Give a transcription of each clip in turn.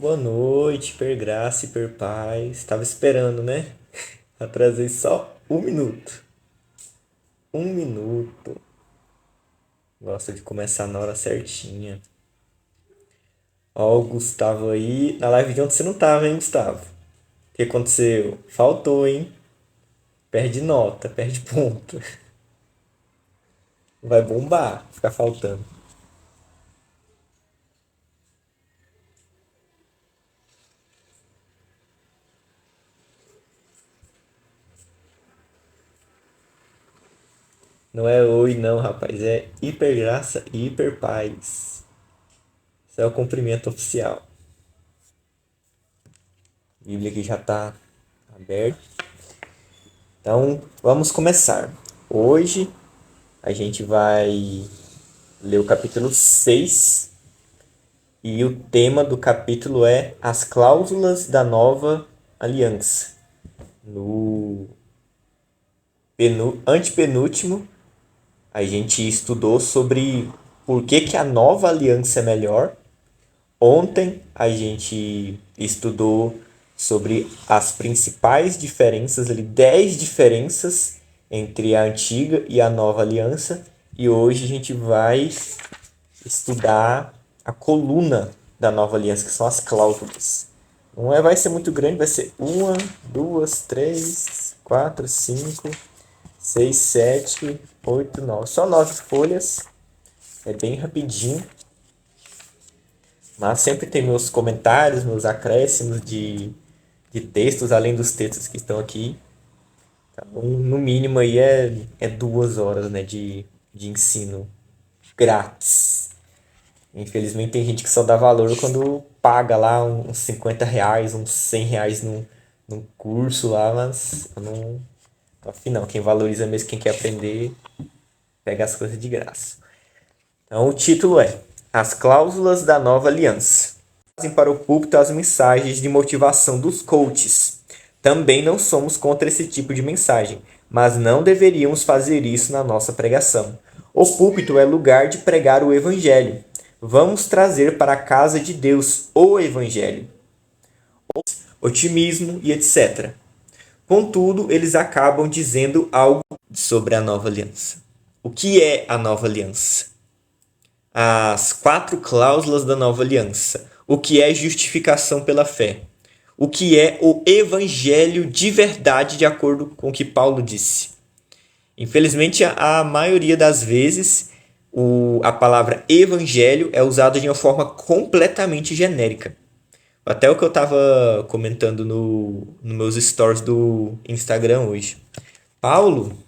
Boa noite, per graça e per paz. Tava esperando, né? Atrasei só um minuto. Um minuto. Gosta de começar na hora certinha. Ó, o Gustavo aí. Na live de ontem você não tava, hein, Gustavo? O que aconteceu? Faltou, hein? Perde nota, perde ponto. Vai bombar, ficar faltando. Não é oi, não, rapaz. É hiper graça e hiper paz. Esse é o cumprimento oficial. A Bíblia aqui já tá aberta. Então, vamos começar. Hoje a gente vai ler o capítulo 6 e o tema do capítulo é as cláusulas da nova aliança. No antepenúltimo, a gente estudou sobre por que a nova aliança é melhor. Ontem a gente estudou sobre as principais diferenças, ali, 10 diferenças entre a antiga e a nova aliança. E hoje a gente vai estudar a coluna da nova aliança, que são as cláusulas. Não vai ser muito grande, vai ser uma, duas, três, quatro, cinco, seis, sete, oito, nove. Só 9 folhas. É bem rapidinho. Mas sempre tem meus comentários, meus acréscimos de textos, além dos textos que estão aqui. Então, no mínimo aí é 2 horas, né, de ensino grátis. Infelizmente tem gente que só dá valor quando paga lá uns R$ 50, uns R$ 100 num curso lá, mas eu não. Afinal, quem valoriza mesmo, quem quer aprender, pega as coisas de graça. Então o título é As Cláusulas da Nova Aliança. Trazem para o púlpito as mensagens de motivação dos coaches. Também não somos contra esse tipo de mensagem, mas não deveríamos fazer isso na nossa pregação. O púlpito é lugar de pregar o Evangelho. Vamos trazer para a casa de Deus o Evangelho, otimismo e etc. Contudo, eles acabam dizendo algo sobre a nova aliança. O que é a nova aliança? As 4 cláusulas da nova aliança. O que é justificação pela fé? O que é o evangelho de verdade, de acordo com o que Paulo disse? Infelizmente, a maioria das vezes, a palavra evangelho é usada de uma forma completamente genérica. Até o que eu estava comentando nos meus stories do Instagram hoje. Paulo,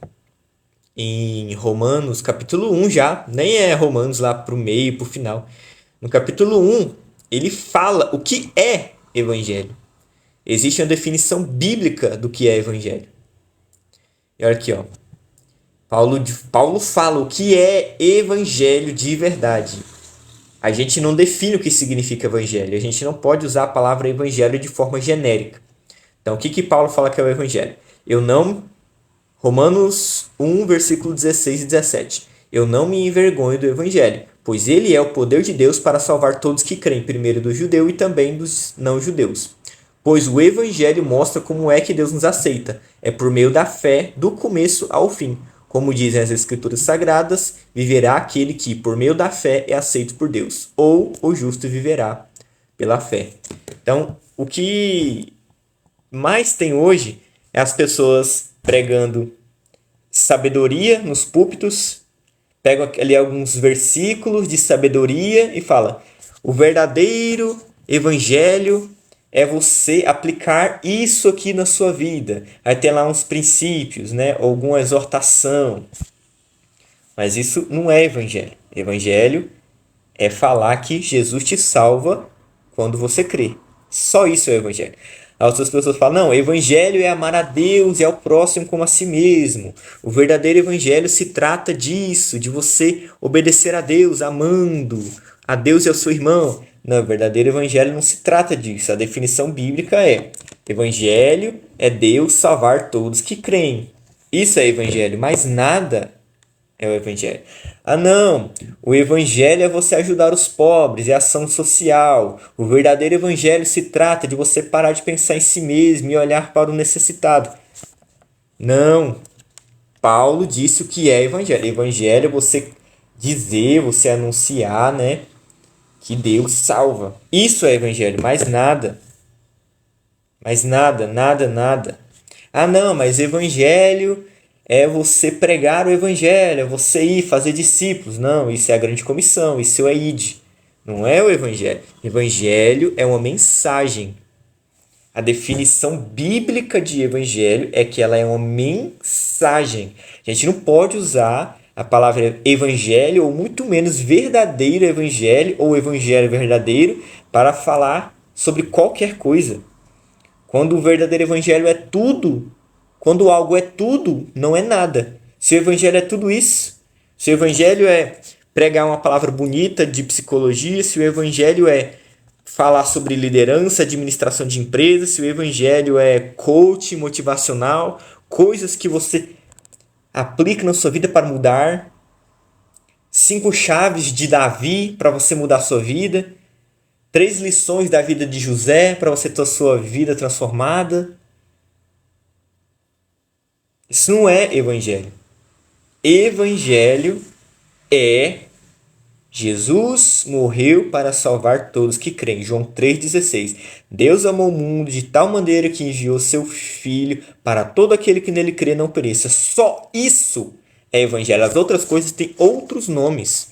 em Romanos, capítulo 1 já, nem é Romanos lá pro meio, pro final. No capítulo 1, ele fala o que é evangelho. Existe uma definição bíblica do que é evangelho. E olha aqui, ó. Paulo fala o que é evangelho de verdade. A gente não define o que significa evangelho. A gente não pode usar a palavra evangelho de forma genérica. Então, o que Paulo fala que é o evangelho? Eu não... Romanos 1, versículo 16 e 17. Eu não me envergonho do evangelho, pois ele é o poder de Deus para salvar todos que creem, primeiro do judeu e também dos não-judeus. Pois o evangelho mostra como é que Deus nos aceita. É por meio da fé, do começo ao fim. Como dizem as escrituras sagradas, viverá aquele que, por meio da fé, é aceito por Deus. Ou o justo viverá pela fé. Então, o que mais tem hoje é as pessoas pregando sabedoria nos púlpitos, pegam ali alguns versículos de sabedoria e fala: o verdadeiro evangelho é você aplicar isso aqui na sua vida. Aí tem lá uns princípios, né? Alguma exortação. Mas isso não é evangelho. Evangelho é falar que Jesus te salva quando você crê. Só isso é o evangelho. As outras pessoas falam, não, evangelho é amar a Deus e ao próximo como a si mesmo. O verdadeiro evangelho se trata disso, de você obedecer a Deus, amando a Deus e ao seu irmão. Não, o verdadeiro evangelho não se trata disso. A definição bíblica é, evangelho é Deus salvar todos que creem. Isso é evangelho, mas nada é o evangelho. Ah, não, o evangelho é você ajudar os pobres, é ação social. O verdadeiro evangelho se trata de você parar de pensar em si mesmo e olhar para o necessitado. Não, Paulo disse o que é evangelho. Evangelho é você dizer, você anunciar, né, que Deus salva. Isso é evangelho, mais nada. Mais nada, nada, nada. Ah, não, mas evangelho é você pregar o evangelho, é você ir fazer discípulos. Não, isso é a grande comissão, isso é id. Não é o evangelho. Evangelho é uma mensagem. A definição bíblica de evangelho é que ela é uma mensagem. A gente não pode usar a palavra evangelho ou muito menos verdadeiro evangelho ou evangelho verdadeiro para falar sobre qualquer coisa. Quando o verdadeiro evangelho é tudo, quando algo é tudo, não é nada. Se o evangelho é tudo isso, se o evangelho é pregar uma palavra bonita de psicologia, se o evangelho é falar sobre liderança, administração de empresas, se o evangelho é coach motivacional, coisas que você aplica na sua vida para mudar, 5 chaves de Davi para você mudar a sua vida, 3 lições da vida de José para você ter a sua vida transformada. Isso não é evangelho. Evangelho é Jesus morreu para salvar todos que creem. João 3,16. Deus amou o mundo de tal maneira que enviou seu Filho para todo aquele que nele crê não pereça. Só isso é evangelho. As outras coisas têm outros nomes.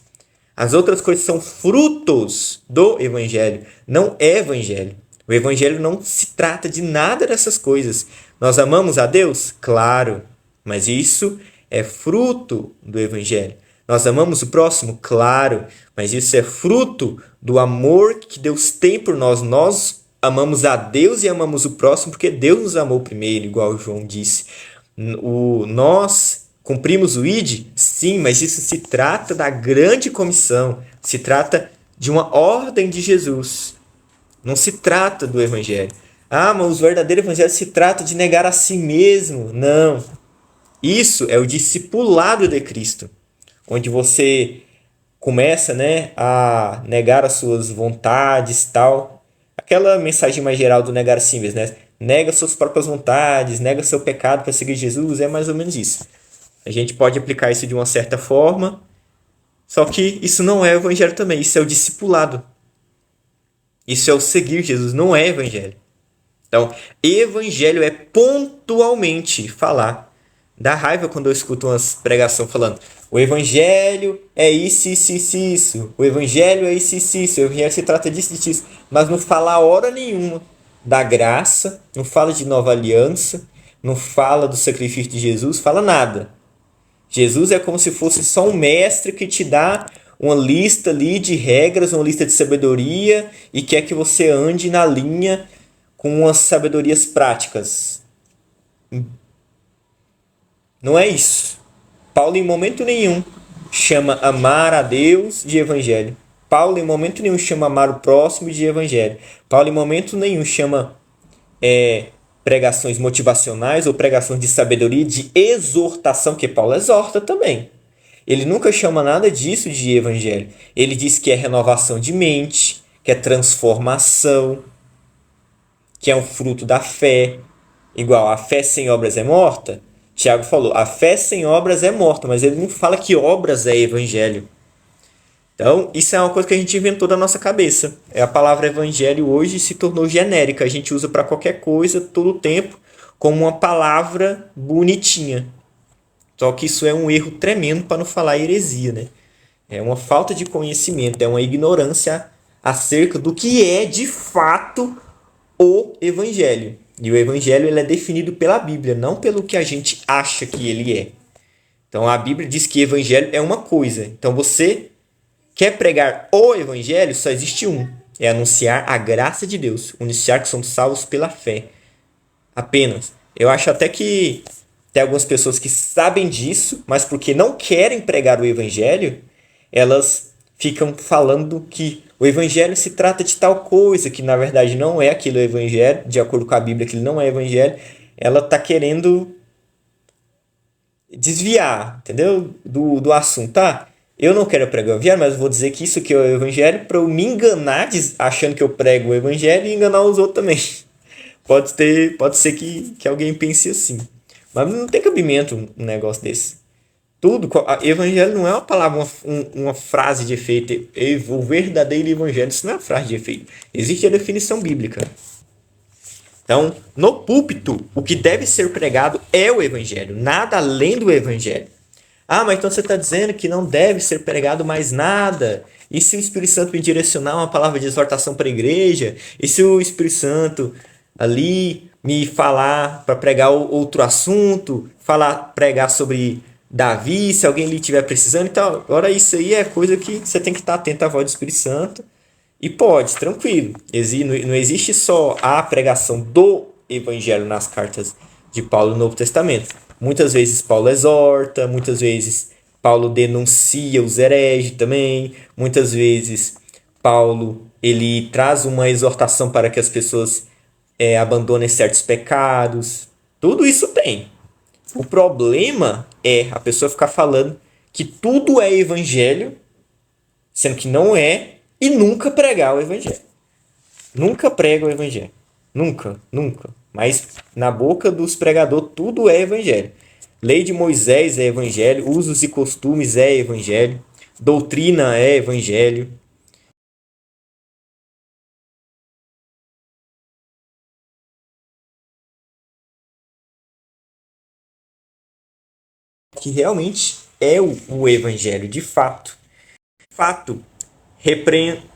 As outras coisas são frutos do evangelho. Não é evangelho. O evangelho não se trata de nada dessas coisas. Nós amamos a Deus? Claro. Mas isso é fruto do evangelho. Nós amamos o próximo? Claro, mas isso é fruto do amor que Deus tem por nós. Nós amamos a Deus e amamos o próximo porque Deus nos amou primeiro, igual João disse. Nós cumprimos o ID? Sim, mas isso se trata da grande comissão. Se trata de uma ordem de Jesus. Não se trata do evangelho. Ah, mas o verdadeiro evangelho se trata de negar a si mesmo. Não. Isso é o discipulado de Cristo, onde você começa, né, a negar as suas vontades, tal. Aquela mensagem mais geral do negar a si mesmo, né? Nega suas próprias vontades, nega seu pecado para seguir Jesus, é mais ou menos isso. A gente pode aplicar isso de uma certa forma, só que isso não é o evangelho também, isso é o discipulado. Isso é o seguir Jesus, não é evangelho. Então, evangelho é pontualmente falar. Dá raiva quando eu escuto umas pregação falando o evangelho é isso, isso, isso, isso. O evangelho é isso, isso, isso. O evangelho se trata disso, disso, disso. Mas não fala hora nenhuma da graça, não fala de nova aliança, não fala do sacrifício de Jesus, fala nada. Jesus é como se fosse só um mestre que te dá uma lista ali de regras, uma lista de sabedoria e quer que você ande na linha com umas sabedorias práticas. Não é isso. Paulo em momento nenhum chama amar a Deus de evangelho. Paulo em momento nenhum chama amar o próximo de evangelho. Paulo em momento nenhum chama pregações motivacionais ou pregações de sabedoria, de exortação, que Paulo exorta também. Ele nunca chama nada disso de evangelho. Ele diz que é renovação de mente, que é transformação, que é um fruto da fé. Igual a fé sem obras é morta. Tiago falou, a fé sem obras é morta, mas ele não fala que obras é evangelho. Então, isso é uma coisa que a gente inventou da nossa cabeça. A palavra evangelho hoje se tornou genérica. A gente usa para qualquer coisa, todo o tempo, como uma palavra bonitinha. Só que isso é um erro tremendo, para não falar heresia, né? É uma falta de conhecimento, é uma ignorância acerca do que é, de fato, o evangelho. E o evangelho ele é definido pela Bíblia, não pelo que a gente acha que ele é. Então a Bíblia diz que evangelho é uma coisa. Então você quer pregar o evangelho, só existe um. É anunciar a graça de Deus. Anunciar que somos salvos pela fé. Apenas. Eu acho até que tem algumas pessoas que sabem disso, mas porque não querem pregar o evangelho, elas ficam falando que o evangelho se trata de tal coisa, que na verdade não é aquilo o evangelho, de acordo com a Bíblia, aquilo não é evangelho. Ela está querendo desviar, entendeu? Do assunto, tá? Eu não quero pregar o evangelho, mas vou dizer que isso aqui é o evangelho para eu me enganar, achando que eu prego o evangelho e enganar os outros também. Pode ser que alguém pense assim. Mas não tem cabimento um negócio desse. Tudo, evangelho não é uma palavra, uma frase de efeito. O verdadeiro evangelho, isso não é uma frase de efeito. Existe a definição bíblica. Então, no púlpito, o que deve ser pregado é o evangelho, nada além do evangelho. Ah, mas então você está dizendo que não deve ser pregado mais nada? E se o Espírito Santo me direcionar uma palavra de exortação para a igreja? E se o Espírito Santo ali me falar para pregar outro assunto? Pregar sobre Davi, se alguém lhe estiver precisando? Então, agora isso aí é coisa que você tem que estar atento à voz do Espírito Santo. E pode, tranquilo. Não existe só a pregação do evangelho nas cartas de Paulo no Novo Testamento. Muitas vezes Paulo exorta, muitas vezes Paulo denuncia os hereges também, muitas vezes Paulo ele traz uma exortação para que as pessoas abandonem certos pecados. Tudo isso tem. O problema é a pessoa ficar falando que tudo é evangelho, sendo que não é, e nunca pregar o evangelho. Nunca prega o evangelho. Nunca, nunca. Mas na boca dos pregadores tudo é evangelho. Lei de Moisés é evangelho, usos e costumes é evangelho, doutrina é evangelho. Que realmente é o evangelho de fato. Fato, repreendendo-os.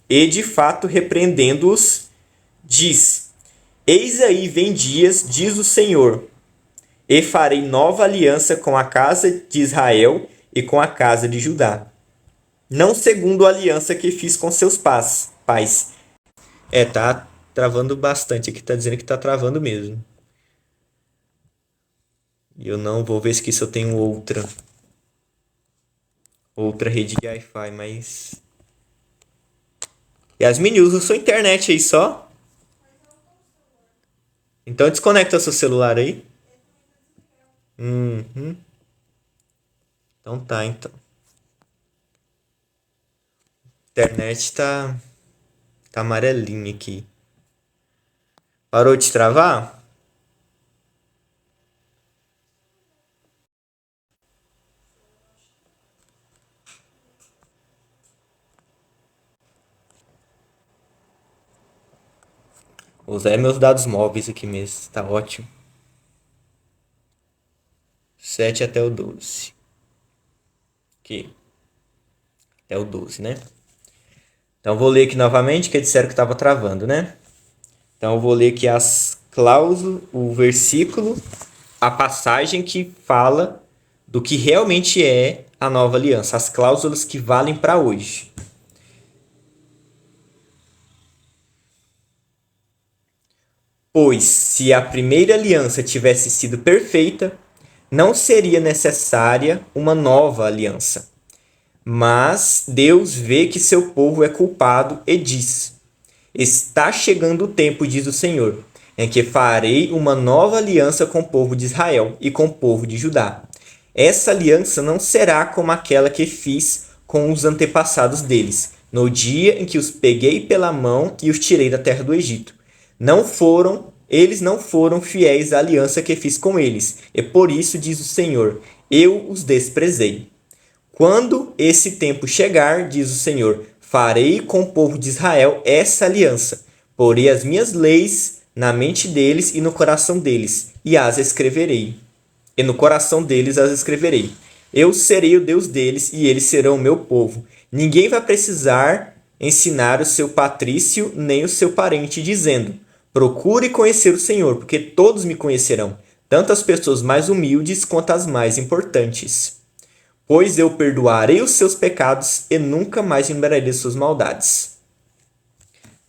E de fato repreendendo-os, diz: Eis aí vem dias, diz o Senhor, e farei nova aliança com a casa de Israel e com a casa de Judá. Não segundo a aliança que fiz com seus pais. Tá travando bastante aqui, tá dizendo que tá travando mesmo. E eu não vou ver se eu tenho outra rede de Wi-Fi, mas Yasmin, usa sua internet aí só. Então desconecta seu celular aí. Uhum. Então tá, então. A internet tá amarelinha aqui. Parou de travar? Vou usar meus dados móveis aqui mesmo. Tá ótimo. 7 até o 12. Aqui. Até o 12, né? Então vou ler aqui novamente, que disseram que estava travando, né? Então eu vou ler aqui as cláusulas, o versículo, a passagem que fala do que realmente é a nova aliança, as cláusulas que valem para hoje. Pois se a primeira aliança tivesse sido perfeita, não seria necessária uma nova aliança. Mas Deus vê que seu povo é culpado e diz: Está chegando o tempo, diz o Senhor, em que farei uma nova aliança com o povo de Israel e com o povo de Judá. Essa aliança não será como aquela que fiz com os antepassados deles, no dia em que os peguei pela mão e os tirei da terra do Egito. Eles não foram fiéis à aliança que fiz com eles, e por isso, diz o Senhor, eu os desprezei. Quando esse tempo chegar, diz o Senhor, farei com o povo de Israel essa aliança. Porei as minhas leis na mente deles e no coração deles, e as escreverei. E no coração deles as escreverei. Eu serei o Deus deles e eles serão o meu povo. Ninguém vai precisar ensinar o seu patrício nem o seu parente, dizendo: Procure conhecer o Senhor, porque todos me conhecerão, tanto as pessoas mais humildes quanto as mais importantes. Pois eu perdoarei os seus pecados e nunca mais lembrarei suas maldades.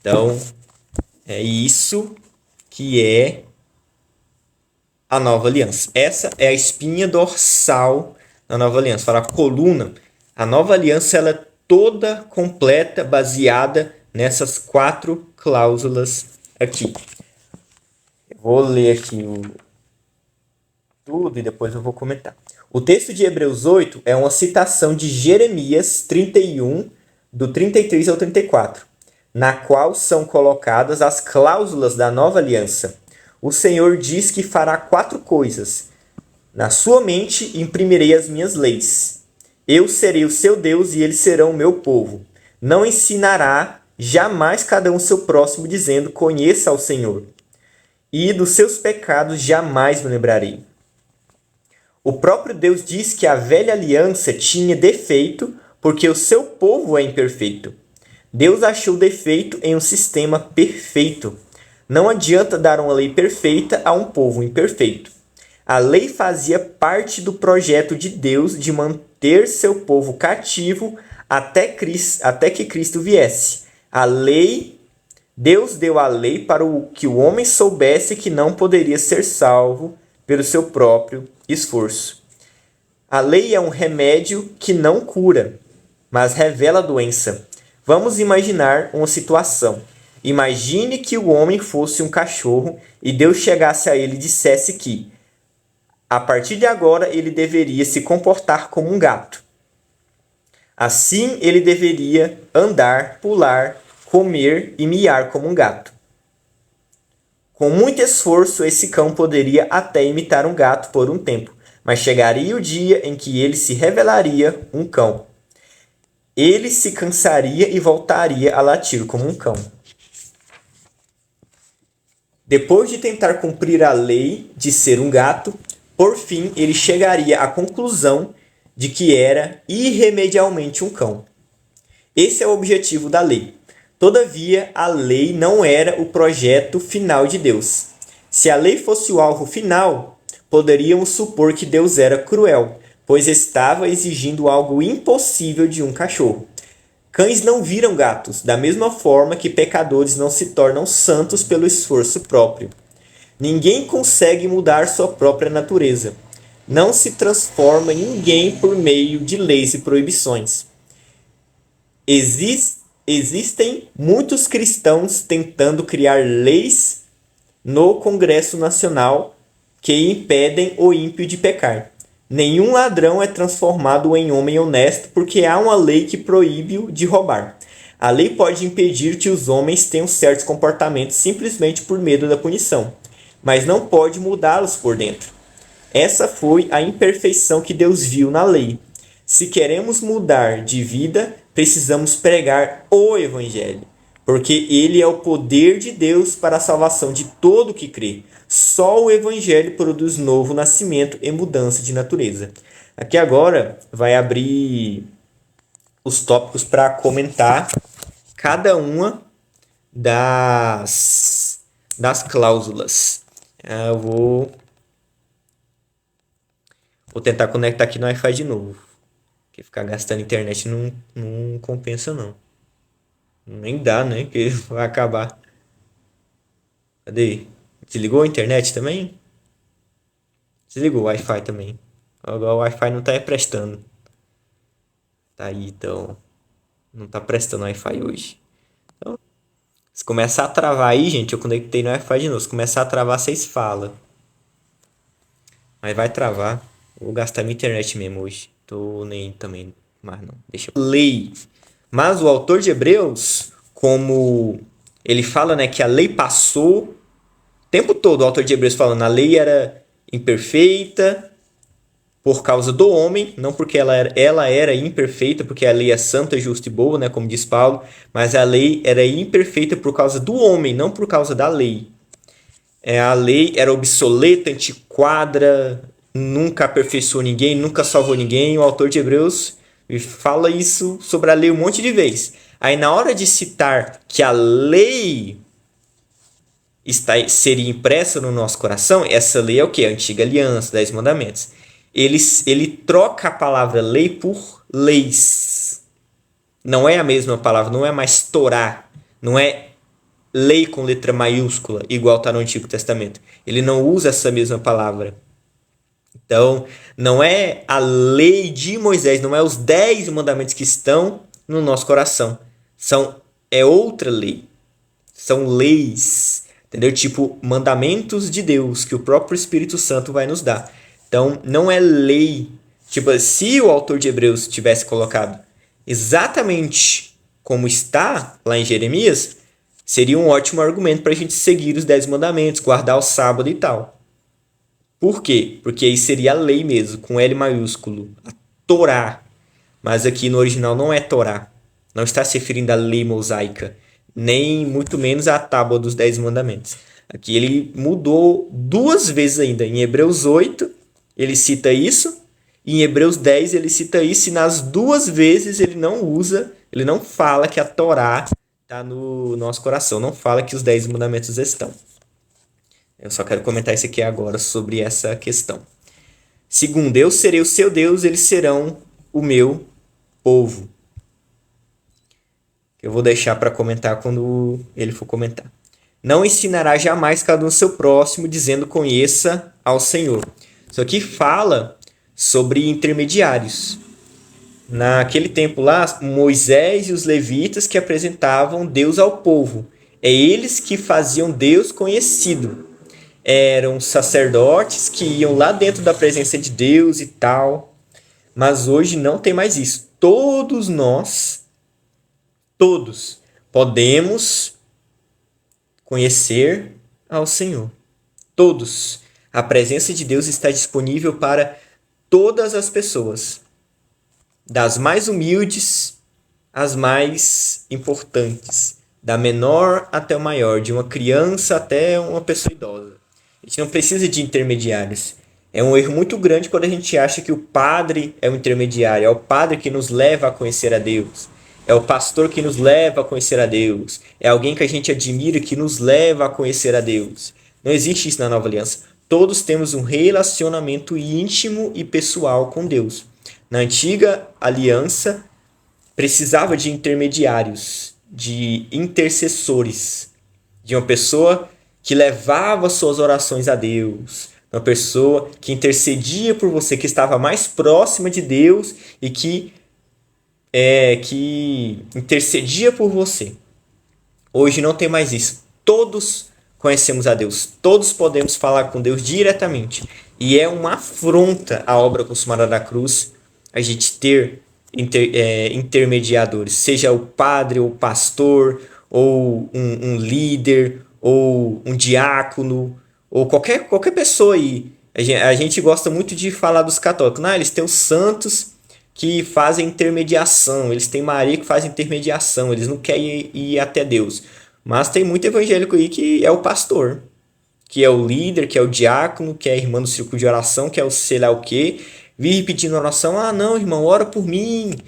Então, é isso que é a nova aliança. Essa é a espinha dorsal da nova aliança. Fala a coluna. A nova aliança ela é toda completa, baseada nessas 4 cláusulas aqui. Vou ler aqui tudo e depois eu vou comentar. O texto de Hebreus 8 é uma citação de Jeremias 31, do 33 ao 34, na qual são colocadas as cláusulas da nova aliança. O Senhor diz que fará 4 coisas. Na sua mente imprimirei as minhas leis. Eu serei o seu Deus e eles serão o meu povo. Não ensinará jamais cada um seu próximo, dizendo: conheça ao Senhor. E dos seus pecados jamais me lembrarei. O próprio Deus diz que a velha aliança tinha defeito porque o seu povo é imperfeito. Deus achou defeito em um sistema perfeito. Não adianta dar uma lei perfeita a um povo imperfeito. A lei fazia parte do projeto de Deus de manter seu povo cativo até que Cristo viesse. Deus deu a lei para que o homem soubesse que não poderia ser salvo pelo seu próprio esforço. A lei é um remédio que não cura, mas revela a doença. Vamos imaginar uma situação. Imagine que o homem fosse um cachorro e Deus chegasse a ele e dissesse que, a partir de agora, ele deveria se comportar como um gato. Assim, ele deveria andar, pular, comer e miar como um gato. Com muito esforço, esse cão poderia até imitar um gato por um tempo, mas chegaria o dia em que ele se revelaria um cão. Ele se cansaria e voltaria a latir como um cão. Depois de tentar cumprir a lei de ser um gato, por fim ele chegaria à conclusão de que era irremediavelmente um cão. Esse é o objetivo da lei. Todavia, a lei não era o projeto final de Deus. Se a lei fosse o alvo final, poderíamos supor que Deus era cruel, pois estava exigindo algo impossível de um cachorro. Cães não viram gatos, da mesma forma que pecadores não se tornam santos pelo esforço próprio. Ninguém consegue mudar sua própria natureza. Não se transforma ninguém por meio de leis e proibições. Existem muitos cristãos tentando criar leis no Congresso Nacional que impedem o ímpio de pecar. Nenhum ladrão é transformado em homem honesto porque há uma lei que proíbe-o de roubar. A lei pode impedir que os homens tenham certos comportamentos simplesmente por medo da punição, mas não pode mudá-los por dentro. Essa foi a imperfeição que Deus viu na lei. Se queremos mudar de vida, precisamos pregar o Evangelho, porque ele é o poder de Deus para a salvação de todo o que crê. Só o Evangelho produz novo nascimento e mudança de natureza. Aqui agora vai abrir os tópicos para comentar cada uma das cláusulas. Eu vou tentar conectar aqui no Wi-Fi de novo. Porque ficar gastando internet não compensa, não. Nem dá, né? Que vai acabar. Cadê? Desligou a internet também? Desligou o Wi-Fi também. Agora o Wi-Fi não tá prestando. Tá aí, então. Não tá prestando Wi-Fi hoje. Então, se começar a travar aí, gente, eu conectei no Wi-Fi de novo. Se começar a travar, vocês falam. Mas vai travar. Vou gastar minha internet mesmo hoje. Tô nem também, mas não. Deixa eu ler. Mas o autor de Hebreus, como ele fala, né, que a lei passou o tempo todo, o autor de Hebreus falando, a lei era imperfeita por causa do homem, não porque ela era imperfeita, porque a lei é santa, justa e boa, né, como diz Paulo, mas a lei era imperfeita por causa do homem, não por causa da lei. A lei era obsoleta, antiquada, nunca aperfeiçoou ninguém, nunca salvou ninguém. O autor de Hebreus fala isso sobre a lei um monte de vezes. Aí na hora de citar que a lei seria impressa no nosso coração, essa lei é o quê? A antiga aliança, 10 mandamentos. Ele troca a palavra lei por leis. Não é a mesma palavra, não é mais Torá, não é lei com letra maiúscula, igual está no Antigo Testamento. Ele não usa essa mesma palavra. Então, não é a lei de Moisés, não é os 10 mandamentos que estão no nosso coração. É outra lei. São leis. Entendeu? Tipo, mandamentos de Deus que o próprio Espírito Santo vai nos dar. Então, não é lei. Tipo, se o autor de Hebreus tivesse colocado exatamente como está lá em Jeremias, seria um ótimo argumento para a gente seguir os 10 mandamentos, guardar o sábado e tal. Por quê? Porque aí seria a lei mesmo, com L maiúsculo, a Torá. Mas aqui no original não é Torá. Não está se referindo à lei mosaica, nem muito menos à tábua dos 10 mandamentos. Aqui ele mudou 2 vezes ainda. Em Hebreus 8 ele cita isso, e em Hebreus 10 ele cita isso, e nas 2 vezes ele não usa, ele não fala que a Torá está no nosso coração, não fala que os 10 mandamentos estão. Eu só quero comentar isso aqui agora sobre essa questão. Segundo, eu serei o seu Deus, eles serão o meu povo. Eu vou deixar para comentar quando ele for comentar. Não ensinará jamais cada um seu próximo, dizendo conheça ao Senhor. Isso aqui fala sobre intermediários. Naquele tempo lá, Moisés e os levitas que apresentavam Deus ao povo. É eles que faziam Deus conhecido. Eram sacerdotes que iam lá dentro da presença de Deus e tal. Mas hoje não tem mais isso. Todos nós, todos, podemos conhecer ao Senhor. Todos. A presença de Deus está disponível para todas as pessoas. Das mais humildes às mais importantes. Da menor até o maior. De uma criança até uma pessoa idosa. A gente não precisa de intermediários. É um erro muito grande quando a gente acha que o padre é o intermediário. É o padre que nos leva a conhecer a Deus. É o pastor que nos leva a conhecer a Deus. É alguém que a gente admira que nos leva a conhecer a Deus. Não existe isso na Nova Aliança. Todos temos um relacionamento íntimo e pessoal com Deus. Na antiga aliança, precisava de intermediários, de intercessores, de uma pessoa que levava suas orações a Deus, uma pessoa que intercedia por você, que estava mais próxima de Deus e que intercedia por você. Hoje não tem mais isso. Todos conhecemos a Deus. Todos podemos falar com Deus diretamente. E é uma afronta à obra consumada da cruz a gente ter intermediadores. Seja o padre, ou o pastor, ou um líder, ou um diácono, ou qualquer pessoa aí. A gente gosta muito de falar dos católicos. Não, eles têm os santos que fazem intermediação. Eles têm Maria que faz intermediação. Eles não querem ir até Deus. Mas tem muito evangélico aí que é o pastor, que é o líder, que é o diácono, que é a irmã do círculo de oração, que é o sei lá o quê. Vive pedindo oração. Ah, não, irmão, ora por mim,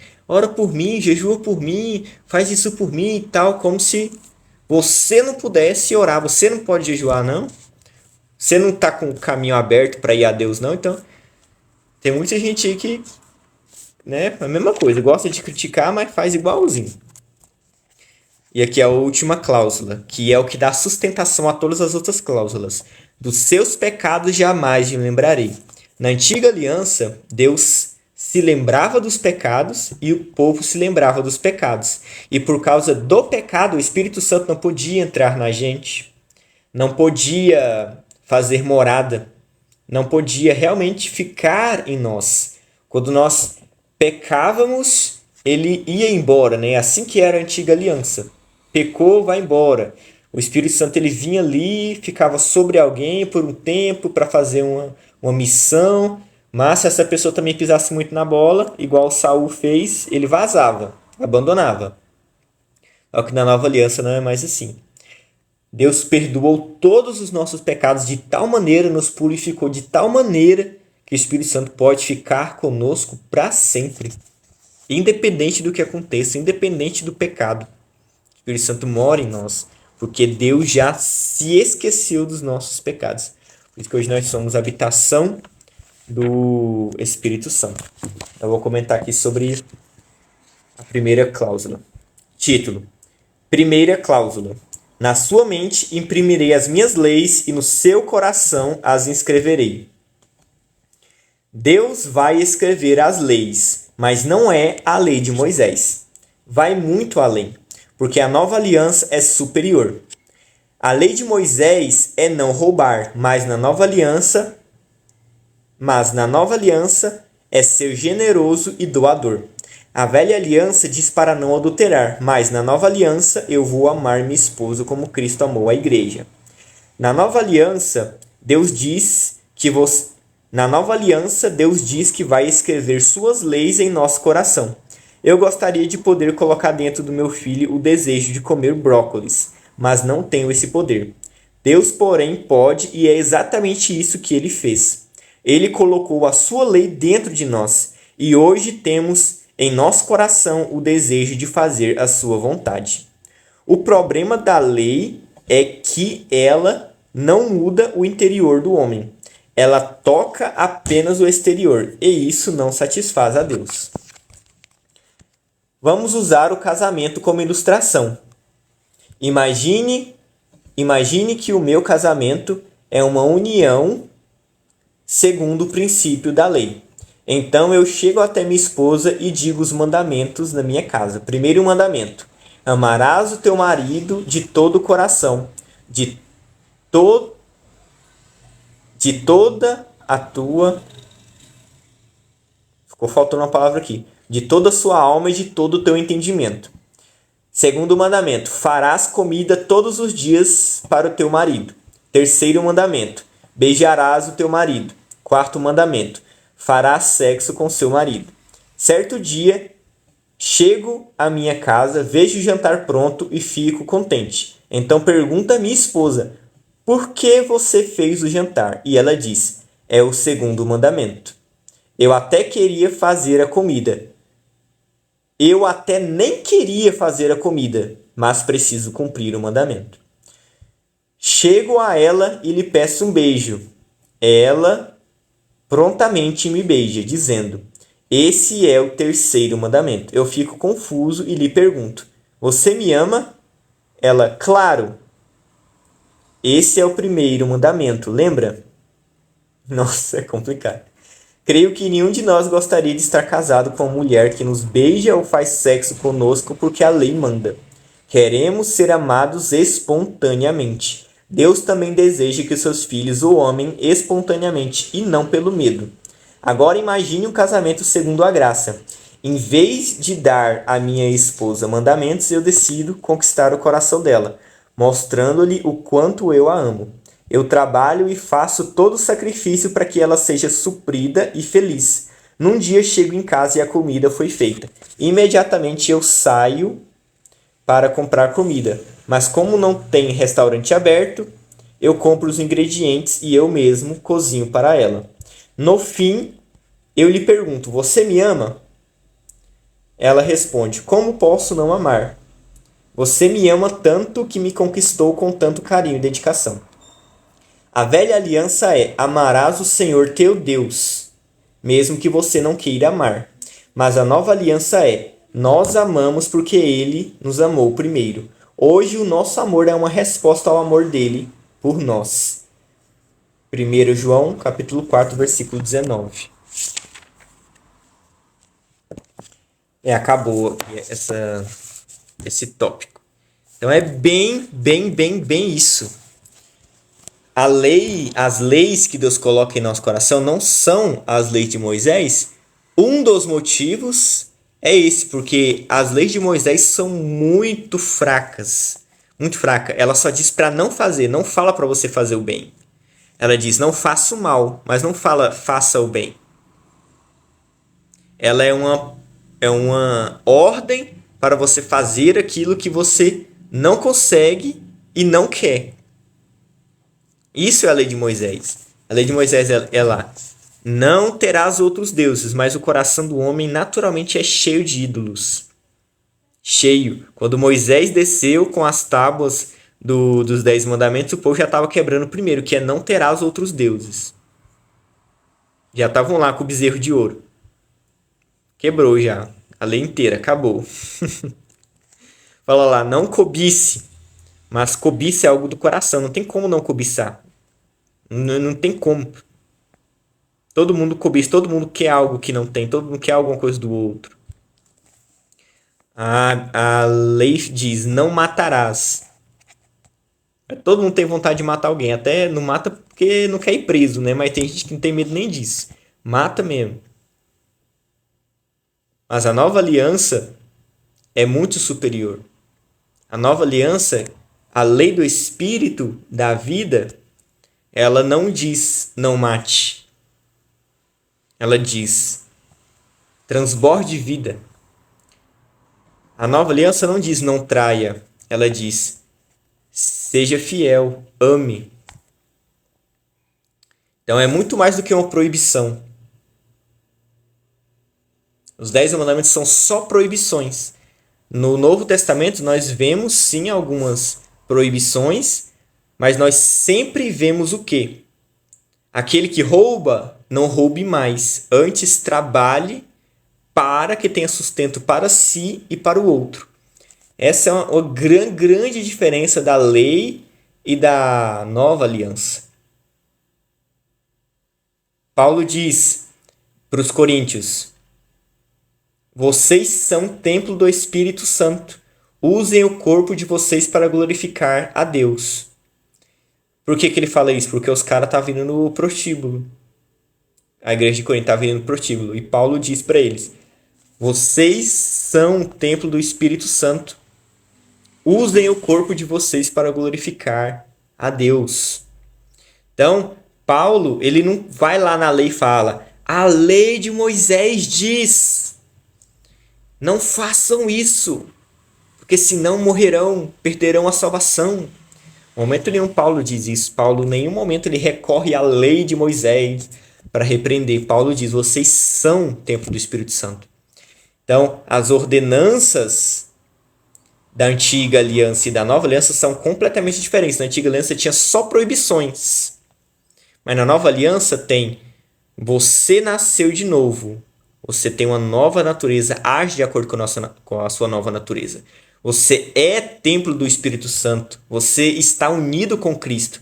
jejua por mim, faz isso por mim e tal. Como se você não pudesse orar. Você não pode jejuar, não? Você não está com o caminho aberto para ir a Deus, não? Então, tem muita gente aí que, né, a mesma coisa, gosta de criticar, mas faz igualzinho. E aqui é a última cláusula, que é o que dá sustentação a todas as outras cláusulas. Dos seus pecados jamais me lembrarei. Na antiga aliança, Deus se lembrava dos pecados e o povo se lembrava dos pecados. E por causa do pecado, o Espírito Santo não podia entrar na gente, não podia fazer morada, não podia realmente ficar em nós. Quando nós pecávamos, ele ia embora, né? Assim que era a antiga aliança. Pecou, vai embora. O Espírito Santo ele vinha ali, ficava sobre alguém por um tempo para fazer uma missão, mas se essa pessoa também pisasse muito na bola, igual Saul fez, ele vazava, abandonava. Só que na nova aliança não é mais assim. Deus perdoou todos os nossos pecados de tal maneira, nos purificou de tal maneira, que o Espírito Santo pode ficar conosco para sempre. Independente do que aconteça, independente do pecado. O Espírito Santo mora em nós, porque Deus já se esqueceu dos nossos pecados. Por isso que hoje nós somos a habitação do Espírito Santo. Eu vou comentar aqui sobre a primeira cláusula. Título. Primeira cláusula. Na sua mente imprimirei as minhas leis e no seu coração as inscreverei. Deus vai escrever as leis, mas não é a lei de Moisés. Vai muito além, porque a nova aliança é superior. A lei de Moisés é não roubar, mas na nova aliança é ser generoso e doador. A velha aliança diz para não adulterar, mas na nova aliança eu vou amar minha esposa como Cristo amou a igreja. Na nova aliança, Deus diz que Deus diz que vai escrever suas leis em nosso coração. Eu gostaria de poder colocar dentro do meu filho o desejo de comer brócolis, mas não tenho esse poder. Deus, porém, pode, e é exatamente isso que ele fez. Ele colocou a sua lei dentro de nós, e hoje temos em nosso coração o desejo de fazer a sua vontade. O problema da lei é que ela não muda o interior do homem. Ela toca apenas o exterior, e isso não satisfaz a Deus. Vamos usar o casamento como ilustração. Imagine que o meu casamento é uma união segundo o princípio da lei. Então eu chego até minha esposa e digo os mandamentos na minha casa. Primeiro mandamento: amarás o teu marido de todo o coração, de toda a tua... Ficou faltando uma palavra aqui. De toda a sua alma e de todo o teu entendimento. Segundo mandamento: farás comida todos os dias para o teu marido. Terceiro mandamento: beijarás o teu marido. Quarto mandamento: farás sexo com seu marido. Certo dia, chego à minha casa, vejo o jantar pronto e fico contente. Então pergunto à minha esposa: por que você fez o jantar? E ela diz: é o segundo mandamento. Eu até nem queria fazer a comida, mas preciso cumprir o mandamento. Chego a ela e lhe peço um beijo. Ela prontamente me beija, dizendo: esse é o terceiro mandamento. Eu fico confuso e lhe pergunto: você me ama? Ela: claro. Esse é o primeiro mandamento, lembra? Nossa, é complicado. Creio que nenhum de nós gostaria de estar casado com uma mulher que nos beija ou faz sexo conosco porque a lei manda. Queremos ser amados espontaneamente. Deus também deseja que seus filhos o amem espontaneamente e não pelo medo. Agora imagine um casamento segundo a graça. Em vez de dar à minha esposa mandamentos, eu decido conquistar o coração dela, mostrando-lhe o quanto eu a amo. Eu trabalho e faço todo o sacrifício para que ela seja suprida e feliz. Num dia chego em casa e a comida foi feita. Imediatamente eu saio para comprar comida, mas como não tem restaurante aberto, eu compro os ingredientes e eu mesmo cozinho para ela. No fim, eu lhe pergunto: você me ama? Ela responde: como posso não amar? Você me ama tanto que me conquistou com tanto carinho e dedicação. A velha aliança é: amarás o Senhor teu Deus, mesmo que você não queira amar. Mas a nova aliança é: nós amamos porque Ele nos amou primeiro. Hoje o nosso amor é uma resposta ao amor dele por nós. 1 João, capítulo 4, versículo 19. Acabou aqui esse tópico. Então é bem isso. As leis que Deus coloca em nosso coração não são as leis de Moisés. Um dos motivos é esse, porque as leis de Moisés são muito fracas. Muito fraca. Ela só diz para não fazer, não fala para você fazer o bem. Ela diz: não faça o mal, mas não fala faça o bem. Ela é uma ordem para você fazer aquilo que você não consegue e não quer. Isso é a lei de Moisés. A lei de Moisés é lá: não terás outros deuses, mas o coração do homem naturalmente é cheio de ídolos. Cheio. Quando Moisés desceu com as tábuas dos 10 mandamentos, o povo já estava quebrando o primeiro, que é não terás outros deuses. Já estavam lá com o bezerro de ouro. Quebrou já. A lei inteira, acabou. Fala lá: não cobice. Mas cobiça é algo do coração, não tem como não cobiçar. Não tem como. Todo mundo cobiça, todo mundo quer algo que não tem, todo mundo quer alguma coisa do outro. A lei diz: não matarás. Todo mundo tem vontade de matar alguém. Até não mata porque não quer ir preso, né? Mas tem gente que não tem medo nem disso. Mata mesmo. Mas a nova aliança é muito superior. A nova aliança, a lei do espírito da vida, ela não diz não mate. Ela diz transborde vida. A nova aliança não diz não traia. Ela diz seja fiel, ame. Então é muito mais do que uma proibição. Os 10 mandamentos são só proibições. No Novo Testamento nós vemos sim algumas proibições, mas nós sempre vemos o quê? Aquele que rouba, não roube mais. Antes trabalhe para que tenha sustento para si e para o outro. Essa é uma grande diferença da lei e da nova aliança. Paulo diz para os coríntios: vocês são templo do Espírito Santo. Usem o corpo de vocês para glorificar a Deus. Por que ele fala isso? Porque os caras estão vindo no prostíbulo. A igreja de Corinto está vindo no prostíbulo. E Paulo diz para eles: vocês são o templo do Espírito Santo. Usem o corpo de vocês para glorificar a Deus. Então, Paulo, ele não vai lá na lei e fala: a lei de Moisés diz, não façam isso, porque senão morrerão, perderão a salvação. Em momento nenhum Paulo diz isso. Paulo, em nenhum momento, ele recorre à lei de Moisés para repreender. Paulo diz: vocês são templo do Espírito Santo. Então, as ordenanças da antiga aliança e da nova aliança são completamente diferentes. Na antiga aliança tinha só proibições. Mas na nova aliança tem: você nasceu de novo. Você tem uma nova natureza, age de acordo com a sua nova natureza. Você é templo do Espírito Santo. Você está unido com Cristo.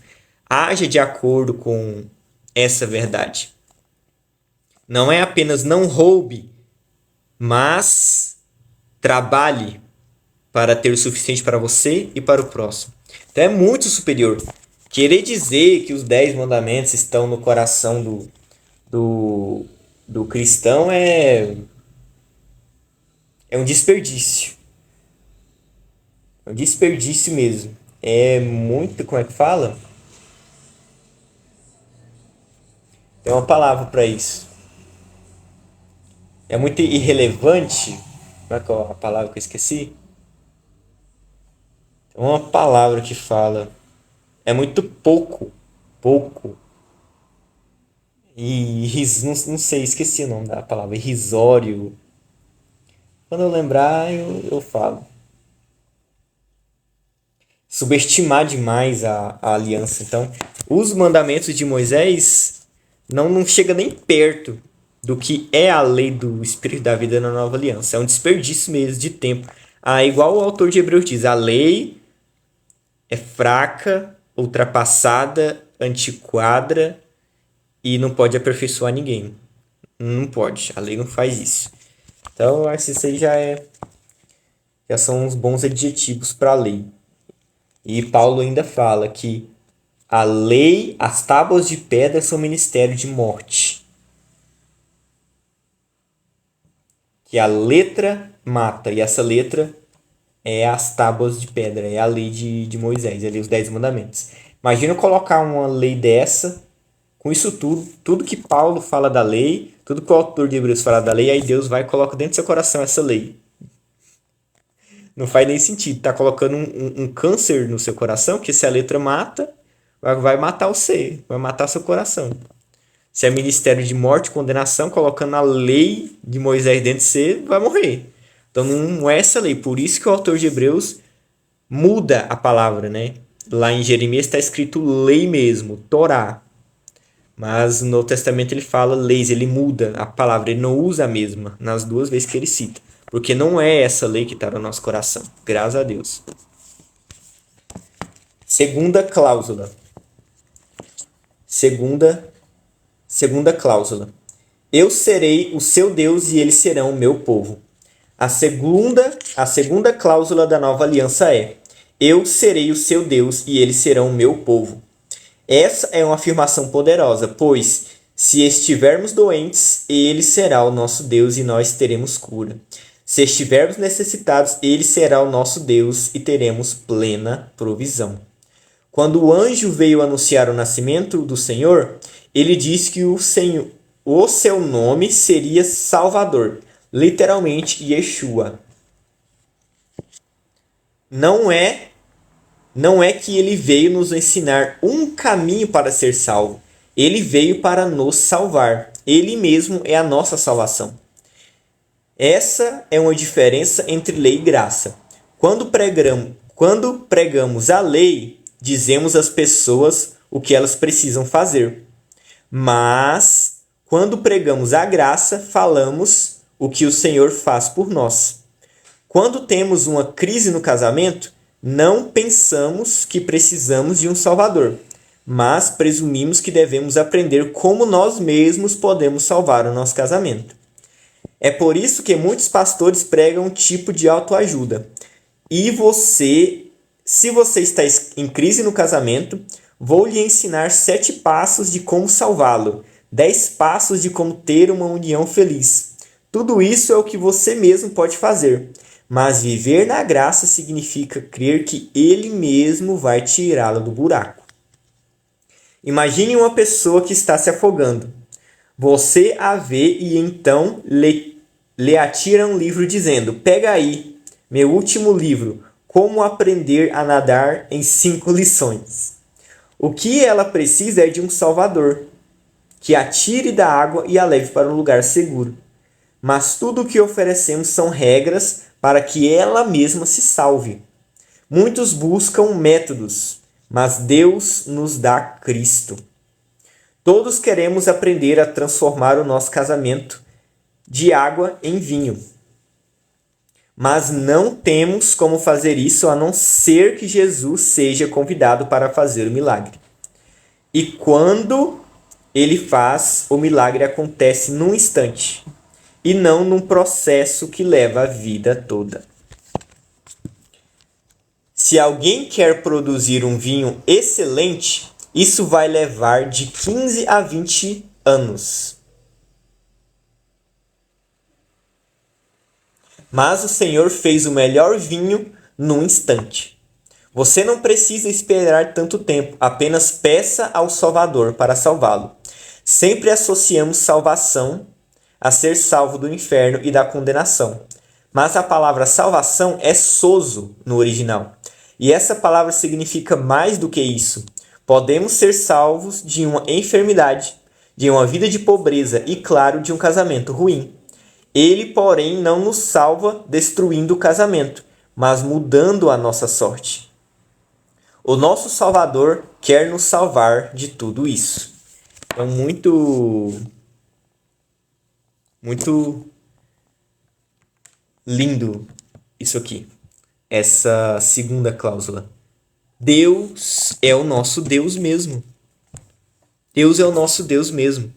Age de acordo com essa verdade. Não é apenas não roube, mas trabalhe para ter o suficiente para você e para o próximo. Então é muito superior. Querer dizer que os 10 mandamentos estão no coração do cristão é um desperdício. É um desperdício mesmo. É muito, como é que fala? Tem uma palavra para isso. É muito irrelevante. Como é que é a palavra que eu esqueci? Tem uma palavra que fala. É muito pouco. Pouco. E não sei, esqueci o nome da palavra. Irrisório. Quando eu lembrar, eu falo. Subestimar demais a aliança. Então, os mandamentos de Moisés não chega nem perto do que é a lei do Espírito da vida na nova aliança. É um desperdício mesmo de tempo. Igual o autor de Hebreus diz, a lei é fraca, ultrapassada, antiquada e não pode aperfeiçoar ninguém. Não pode, a lei não faz isso. Então, eu acho que isso aí já são uns bons adjetivos para a lei. E Paulo ainda fala que a lei, as tábuas de pedra são ministério de morte. Que a letra mata, e essa letra é as tábuas de pedra, é a lei de Moisés, ali os 10 mandamentos. Imagina colocar uma lei dessa, com isso tudo que Paulo fala da lei, tudo que o autor de Hebreus fala da lei, aí Deus vai e coloca dentro do seu coração essa lei. Não faz nem sentido. Tá colocando um câncer no seu coração, porque se a letra mata, vai matar você, vai matar seu coração. Se é ministério de morte, condenação, colocando a lei de Moisés dentro de você, vai morrer. Então não é essa lei. Por isso que o autor de Hebreus muda a palavra, né? Lá em Jeremias está escrito lei mesmo, Torá. Mas no Novo Testamento ele fala leis, ele muda a palavra, ele não usa a mesma nas duas vezes que ele cita. Porque não é essa lei que está no nosso coração. Graças a Deus. Segunda cláusula. Segunda cláusula. Eu serei o seu Deus e eles serão o meu povo. A segunda cláusula da nova aliança é: Eu serei o seu Deus e eles serão o meu povo. Essa é uma afirmação poderosa, pois se estivermos doentes, ele será o nosso Deus e nós teremos cura. Se estivermos necessitados, ele será o nosso Deus e teremos plena provisão. Quando o anjo veio anunciar o nascimento do Senhor, ele disse que o seu nome seria Salvador, literalmente Yeshua. Não é que ele veio nos ensinar um caminho para ser salvo. Ele veio para nos salvar. Ele mesmo é a nossa salvação. Essa é uma diferença entre lei e graça. Quando pregamos a lei, dizemos às pessoas o que elas precisam fazer. Mas, quando pregamos a graça, falamos o que o Senhor faz por nós. Quando temos uma crise no casamento, não pensamos que precisamos de um Salvador, mas presumimos que devemos aprender como nós mesmos podemos salvar o nosso casamento. É por isso que muitos pastores pregam um tipo de autoajuda. Se você está em crise no casamento, vou lhe ensinar 7 passos de como salvá-lo, 10 passos de como ter uma união feliz. Tudo isso é o que você mesmo pode fazer. Mas viver na graça significa crer que Ele mesmo vai tirá-la do buraco. Imagine uma pessoa que está se afogando. Você a vê e então lhe atira um livro dizendo: pega aí, meu último livro, Como Aprender a Nadar em 5 Lições. O que ela precisa é de um Salvador, que a tire da água e a leve para um lugar seguro. Mas tudo o que oferecemos são regras para que ela mesma se salve. Muitos buscam métodos, mas Deus nos dá Cristo. Todos queremos aprender a transformar o nosso casamento de água em vinho. Mas não temos como fazer isso a não ser que Jesus seja convidado para fazer o milagre. E quando ele faz, o milagre acontece num instante e não num processo que leva a vida toda. Se alguém quer produzir um vinho excelente, isso vai levar de 15 a 20 anos. Mas o Senhor fez o melhor vinho num instante. Você não precisa esperar tanto tempo, apenas peça ao Salvador para salvá-lo. Sempre associamos salvação a ser salvo do inferno e da condenação. Mas a palavra salvação é sozo no original. E essa palavra significa mais do que isso. Podemos ser salvos de uma enfermidade, de uma vida de pobreza e, claro, de um casamento ruim. Ele, porém, não nos salva destruindo o casamento, mas mudando a nossa sorte. O nosso Salvador quer nos salvar de tudo isso. Então, muito lindo isso aqui. Essa segunda cláusula. Deus é o nosso Deus mesmo. Deus é o nosso Deus mesmo.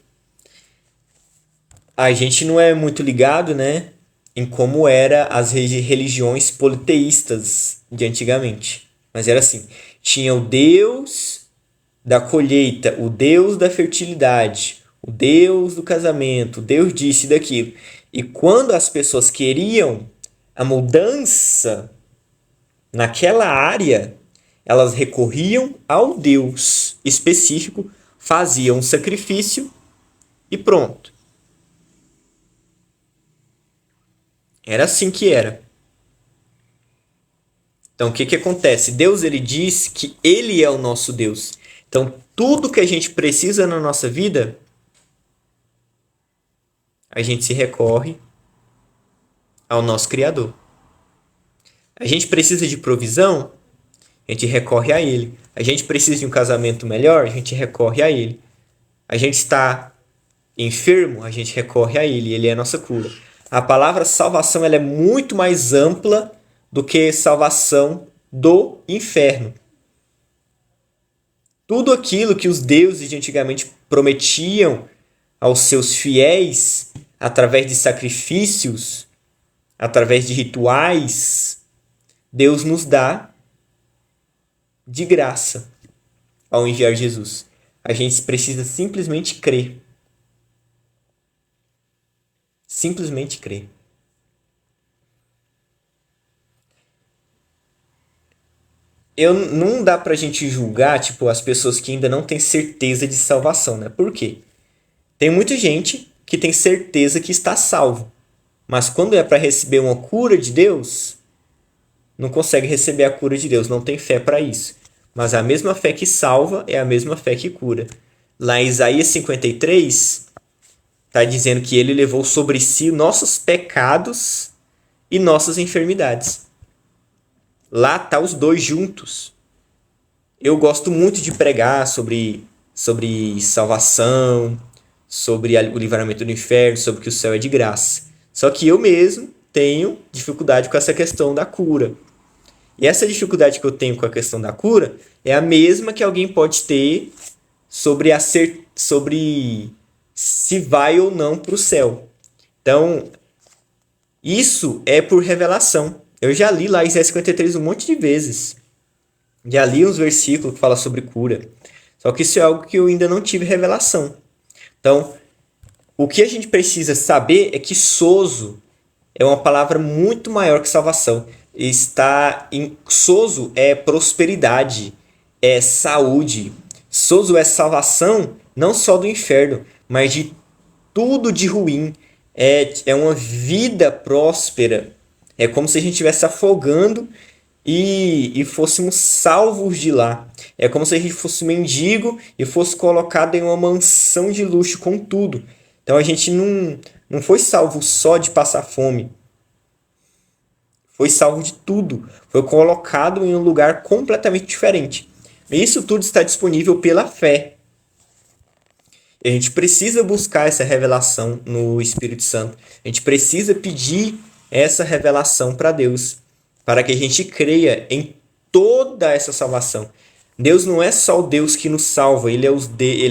A gente não é muito ligado, né, em como eram as religiões politeístas de antigamente. Mas era assim, tinha o Deus da colheita, o Deus da fertilidade, o Deus do casamento, o Deus disso e daquilo. E quando as pessoas queriam a mudança naquela área, elas recorriam ao Deus específico, faziam um sacrifício e pronto. Era assim que era. Então, o que acontece? Deus, ele diz que ele é o nosso Deus. Então, tudo que a gente precisa na nossa vida, a gente se recorre ao nosso Criador. A gente precisa de provisão, a gente recorre a Ele. A gente precisa de um casamento melhor, a gente recorre a Ele. A gente está enfermo, a gente recorre a Ele. Ele é a nossa cura. A palavra salvação ela é muito mais ampla do que salvação do inferno. Tudo aquilo que os deuses de antigamente prometiam aos seus fiéis, através de sacrifícios, através de rituais, Deus nos dá de graça ao enviar Jesus. A gente precisa simplesmente crer. Simplesmente crer. Não dá pra gente julgar, tipo, as pessoas que ainda não têm certeza de salvação, né? Por quê? Tem muita gente que tem certeza que está salvo, mas quando é para receber uma cura de Deus, não consegue receber a cura de Deus, não tem fé para isso. Mas a mesma fé que salva é a mesma fé que cura. Lá em Isaías 53, está dizendo que ele levou sobre si nossos pecados e nossas enfermidades. Lá tá os dois juntos. Eu gosto muito de pregar sobre salvação, sobre o livramento do inferno, sobre que o céu é de graça. Só que eu mesmo tenho dificuldade com essa questão da cura. E essa dificuldade que eu tenho com a questão da cura é a mesma que alguém pode ter sobre se vai ou não para o céu. Então, isso é por revelação. Eu já li lá Isaías 53 um monte de vezes. Já li uns versículos que falam sobre cura. Só que isso é algo que eu ainda não tive revelação. Então, o que a gente precisa saber é que sozo é uma palavra muito maior que salvação. Sozo é prosperidade, é saúde. Sozo é salvação não só do inferno, mas de tudo de ruim. É uma vida próspera. É como se a gente estivesse afogando e fôssemos salvos de lá. É como se a gente fosse mendigo e fosse colocado em uma mansão de luxo com tudo. Então a gente não foi salvo só de passar fome. Foi salvo de tudo. Foi colocado em um lugar completamente diferente. E isso tudo está disponível pela fé. E a gente precisa buscar essa revelação no Espírito Santo. A gente precisa pedir essa revelação para Deus, para que a gente creia em toda essa salvação. Deus não é só o Deus que nos salva, ele é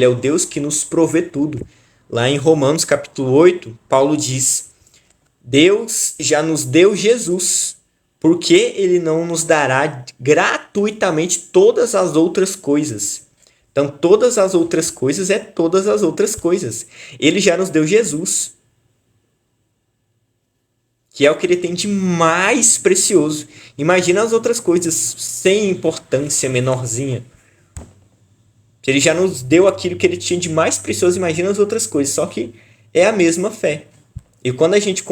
o Deus que nos provê tudo. Lá em Romanos capítulo 8, Paulo diz: Deus já nos deu Jesus, por que ele não nos dará gratuitamente todas as outras coisas? Então, todas as outras coisas é todas as outras coisas. Ele já nos deu Jesus, que é o que ele tem de mais precioso. Imagina as outras coisas sem importância, menorzinha. Se ele já nos deu aquilo que ele tinha de mais precioso, imagina as outras coisas. Só que é a mesma fé. E quando a gente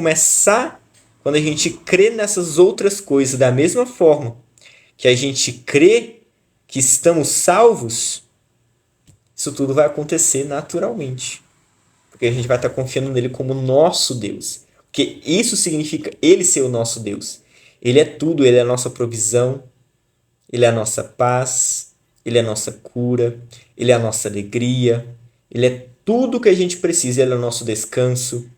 crê nessas outras coisas da mesma forma que a gente crê que estamos salvos, isso tudo vai acontecer naturalmente. Porque a gente vai estar confiando nele como nosso Deus. Porque isso significa ele ser o nosso Deus. Ele é tudo, ele é a nossa provisão, ele é a nossa paz, ele é a nossa cura, ele é a nossa alegria, ele é tudo que a gente precisa, ele é o nosso descanso.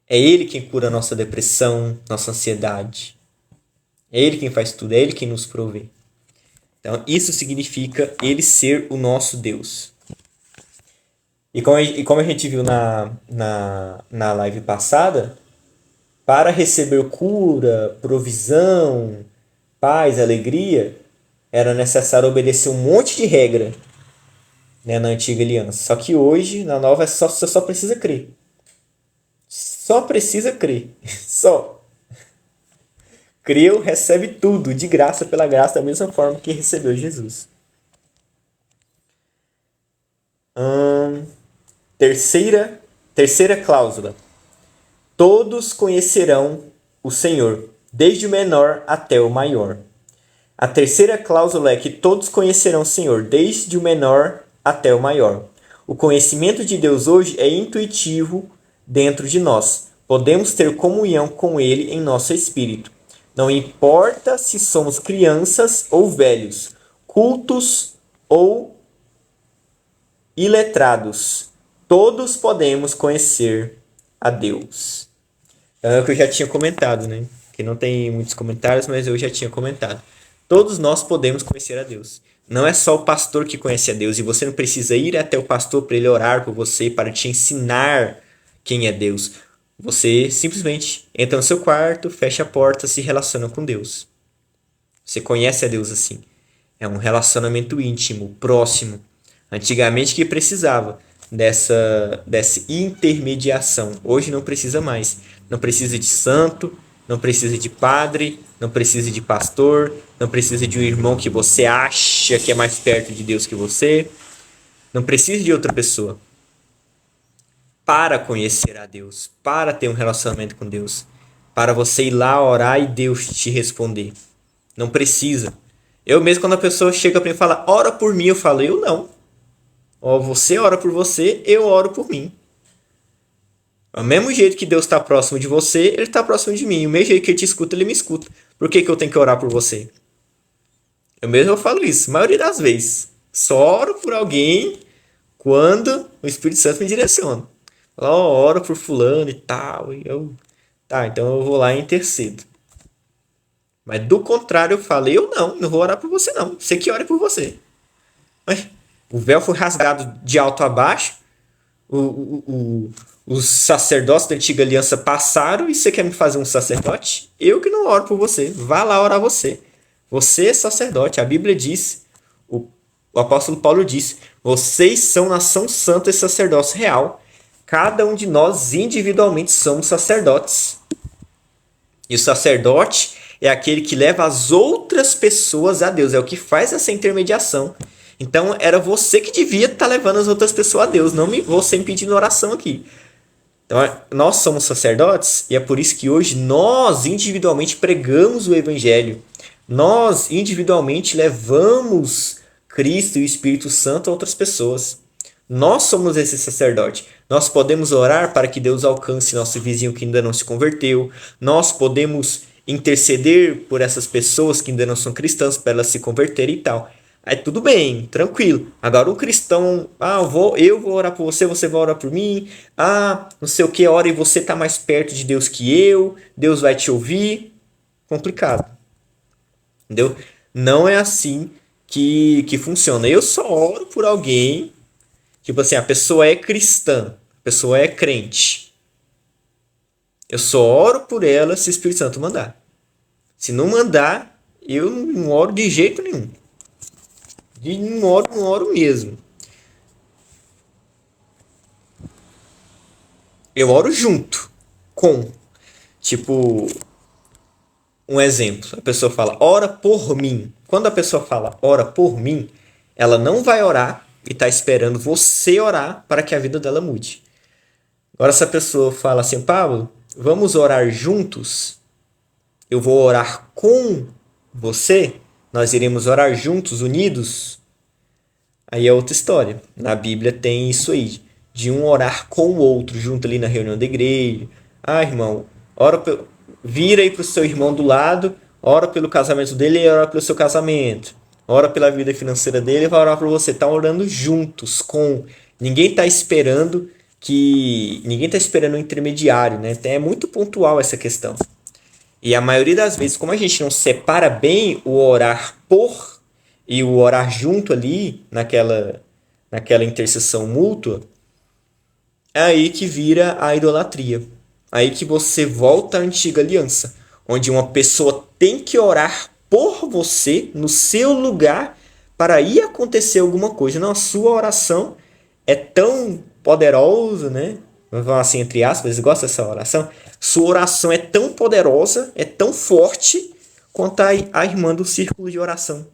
É ele quem cura a nossa depressão, nossa ansiedade. É ele quem faz tudo, é ele quem nos provê. Então, isso significa ele ser o nosso Deus. E como a gente viu na live passada, para receber cura, provisão, paz, alegria, era necessário obedecer um monte de regra, né, na antiga aliança. Só que hoje, na nova, você só precisa crer. Só precisa crer. Só. Creu, recebe tudo, de graça pela graça, da mesma forma que recebeu Jesus. Terceira cláusula. Todos conhecerão o Senhor, desde o menor até o maior. A terceira cláusula é que todos conhecerão o Senhor, desde o menor até o maior. O conhecimento de Deus hoje é intuitivo dentro de nós. Podemos ter comunhão com Ele em nosso espírito. Não importa se somos crianças ou velhos, cultos ou iletrados, todos podemos conhecer a Deus. É o que eu já tinha comentado, né? Que não tem muitos comentários, mas eu já tinha comentado. Todos nós podemos conhecer a Deus. Não é só o pastor que conhece a Deus, e você não precisa ir até o pastor para ele orar por você, para te ensinar quem é Deus. Você simplesmente entra no seu quarto, fecha a porta, se relaciona com Deus. Você conhece a Deus assim. É um relacionamento íntimo, próximo. Antigamente que precisava dessa intermediação. Hoje não precisa mais. Não precisa de santo, não precisa de padre, não precisa de pastor, não precisa de um irmão que você acha que é mais perto de Deus que você. Não precisa de outra pessoa para conhecer a Deus, para ter um relacionamento com Deus, para você ir lá orar e Deus te responder. Não precisa. Eu mesmo, quando a pessoa chega para mim e fala, ora por mim, eu falo, eu não. Ó, você ora por você, eu oro por mim. Do mesmo jeito que Deus está próximo de você, Ele está próximo de mim. O mesmo jeito que Ele te escuta, Ele me escuta. Por que eu tenho que orar por você? Eu falo isso, a maioria das vezes. Só oro por alguém quando o Espírito Santo me direciona. Ó, oro por fulano e tal. E tá, então eu vou lá e intercedo. Mas do contrário, eu falei, eu não vou orar por você não. Você que ore por você. Mas o véu foi rasgado de alto a baixo. Os sacerdotes da antiga aliança passaram e você quer me fazer um sacerdote? Eu que não oro por você. Vá lá orar você. Você é sacerdote. A Bíblia diz, o apóstolo Paulo disse, vocês são nação santa e sacerdócio real. Cada um de nós individualmente somos sacerdotes. E o sacerdote é aquele que leva as outras pessoas a Deus. É o que faz essa intermediação. Então era você que devia estar levando as outras pessoas a Deus. Não você me pedindo oração aqui. Então nós somos sacerdotes e é por isso que hoje nós individualmente pregamos o Evangelho. Nós individualmente levamos Cristo e o Espírito Santo a outras pessoas. Nós somos esse sacerdote. Nós podemos orar para que Deus alcance nosso vizinho que ainda não se converteu. Nós podemos interceder por essas pessoas que ainda não são cristãs para elas se converterem e tal. Aí tudo bem, tranquilo. Agora um cristão, eu vou orar por você, você vai orar por mim. Não sei o que, ora e você está mais perto de Deus que eu. Deus vai te ouvir. Complicado. Entendeu? Não é assim que funciona. Eu só oro por alguém. Tipo assim, a pessoa é cristã, a pessoa é crente. Eu só oro por ela se o Espírito Santo mandar. Se não mandar, eu não oro de jeito nenhum. Não oro mesmo. Eu oro junto com. Tipo, um exemplo. A pessoa fala, ora por mim. Quando a pessoa fala, ora por mim, ela não vai orar e está esperando você orar para que a vida dela mude. Agora, se a pessoa fala assim, Pablo, vamos orar juntos, eu vou orar com você, nós iremos orar juntos, unidos, aí é outra história. Na Bíblia tem isso aí, de um orar com o outro, junto ali na reunião da igreja. Irmão, vira aí pro seu irmão do lado, ora pelo casamento dele e ora pelo seu casamento. Ora pela vida financeira dele e vai orar por você. Tá orando juntos, com. Ninguém tá esperando Ninguém tá esperando um intermediário, né? É muito pontual essa questão. E a maioria das vezes, como a gente não separa bem o orar por e o orar junto ali, naquela intercessão mútua, é aí que vira a idolatria. Aí que você volta à antiga aliança, onde uma pessoa tem que orar por você, no seu lugar, para ir acontecer alguma coisa. Não, a sua oração é tão poderosa, né? Vamos falar assim, entre aspas, eles gostam dessa oração. Sua oração é tão poderosa, é tão forte, quanto a irmã do círculo de oração.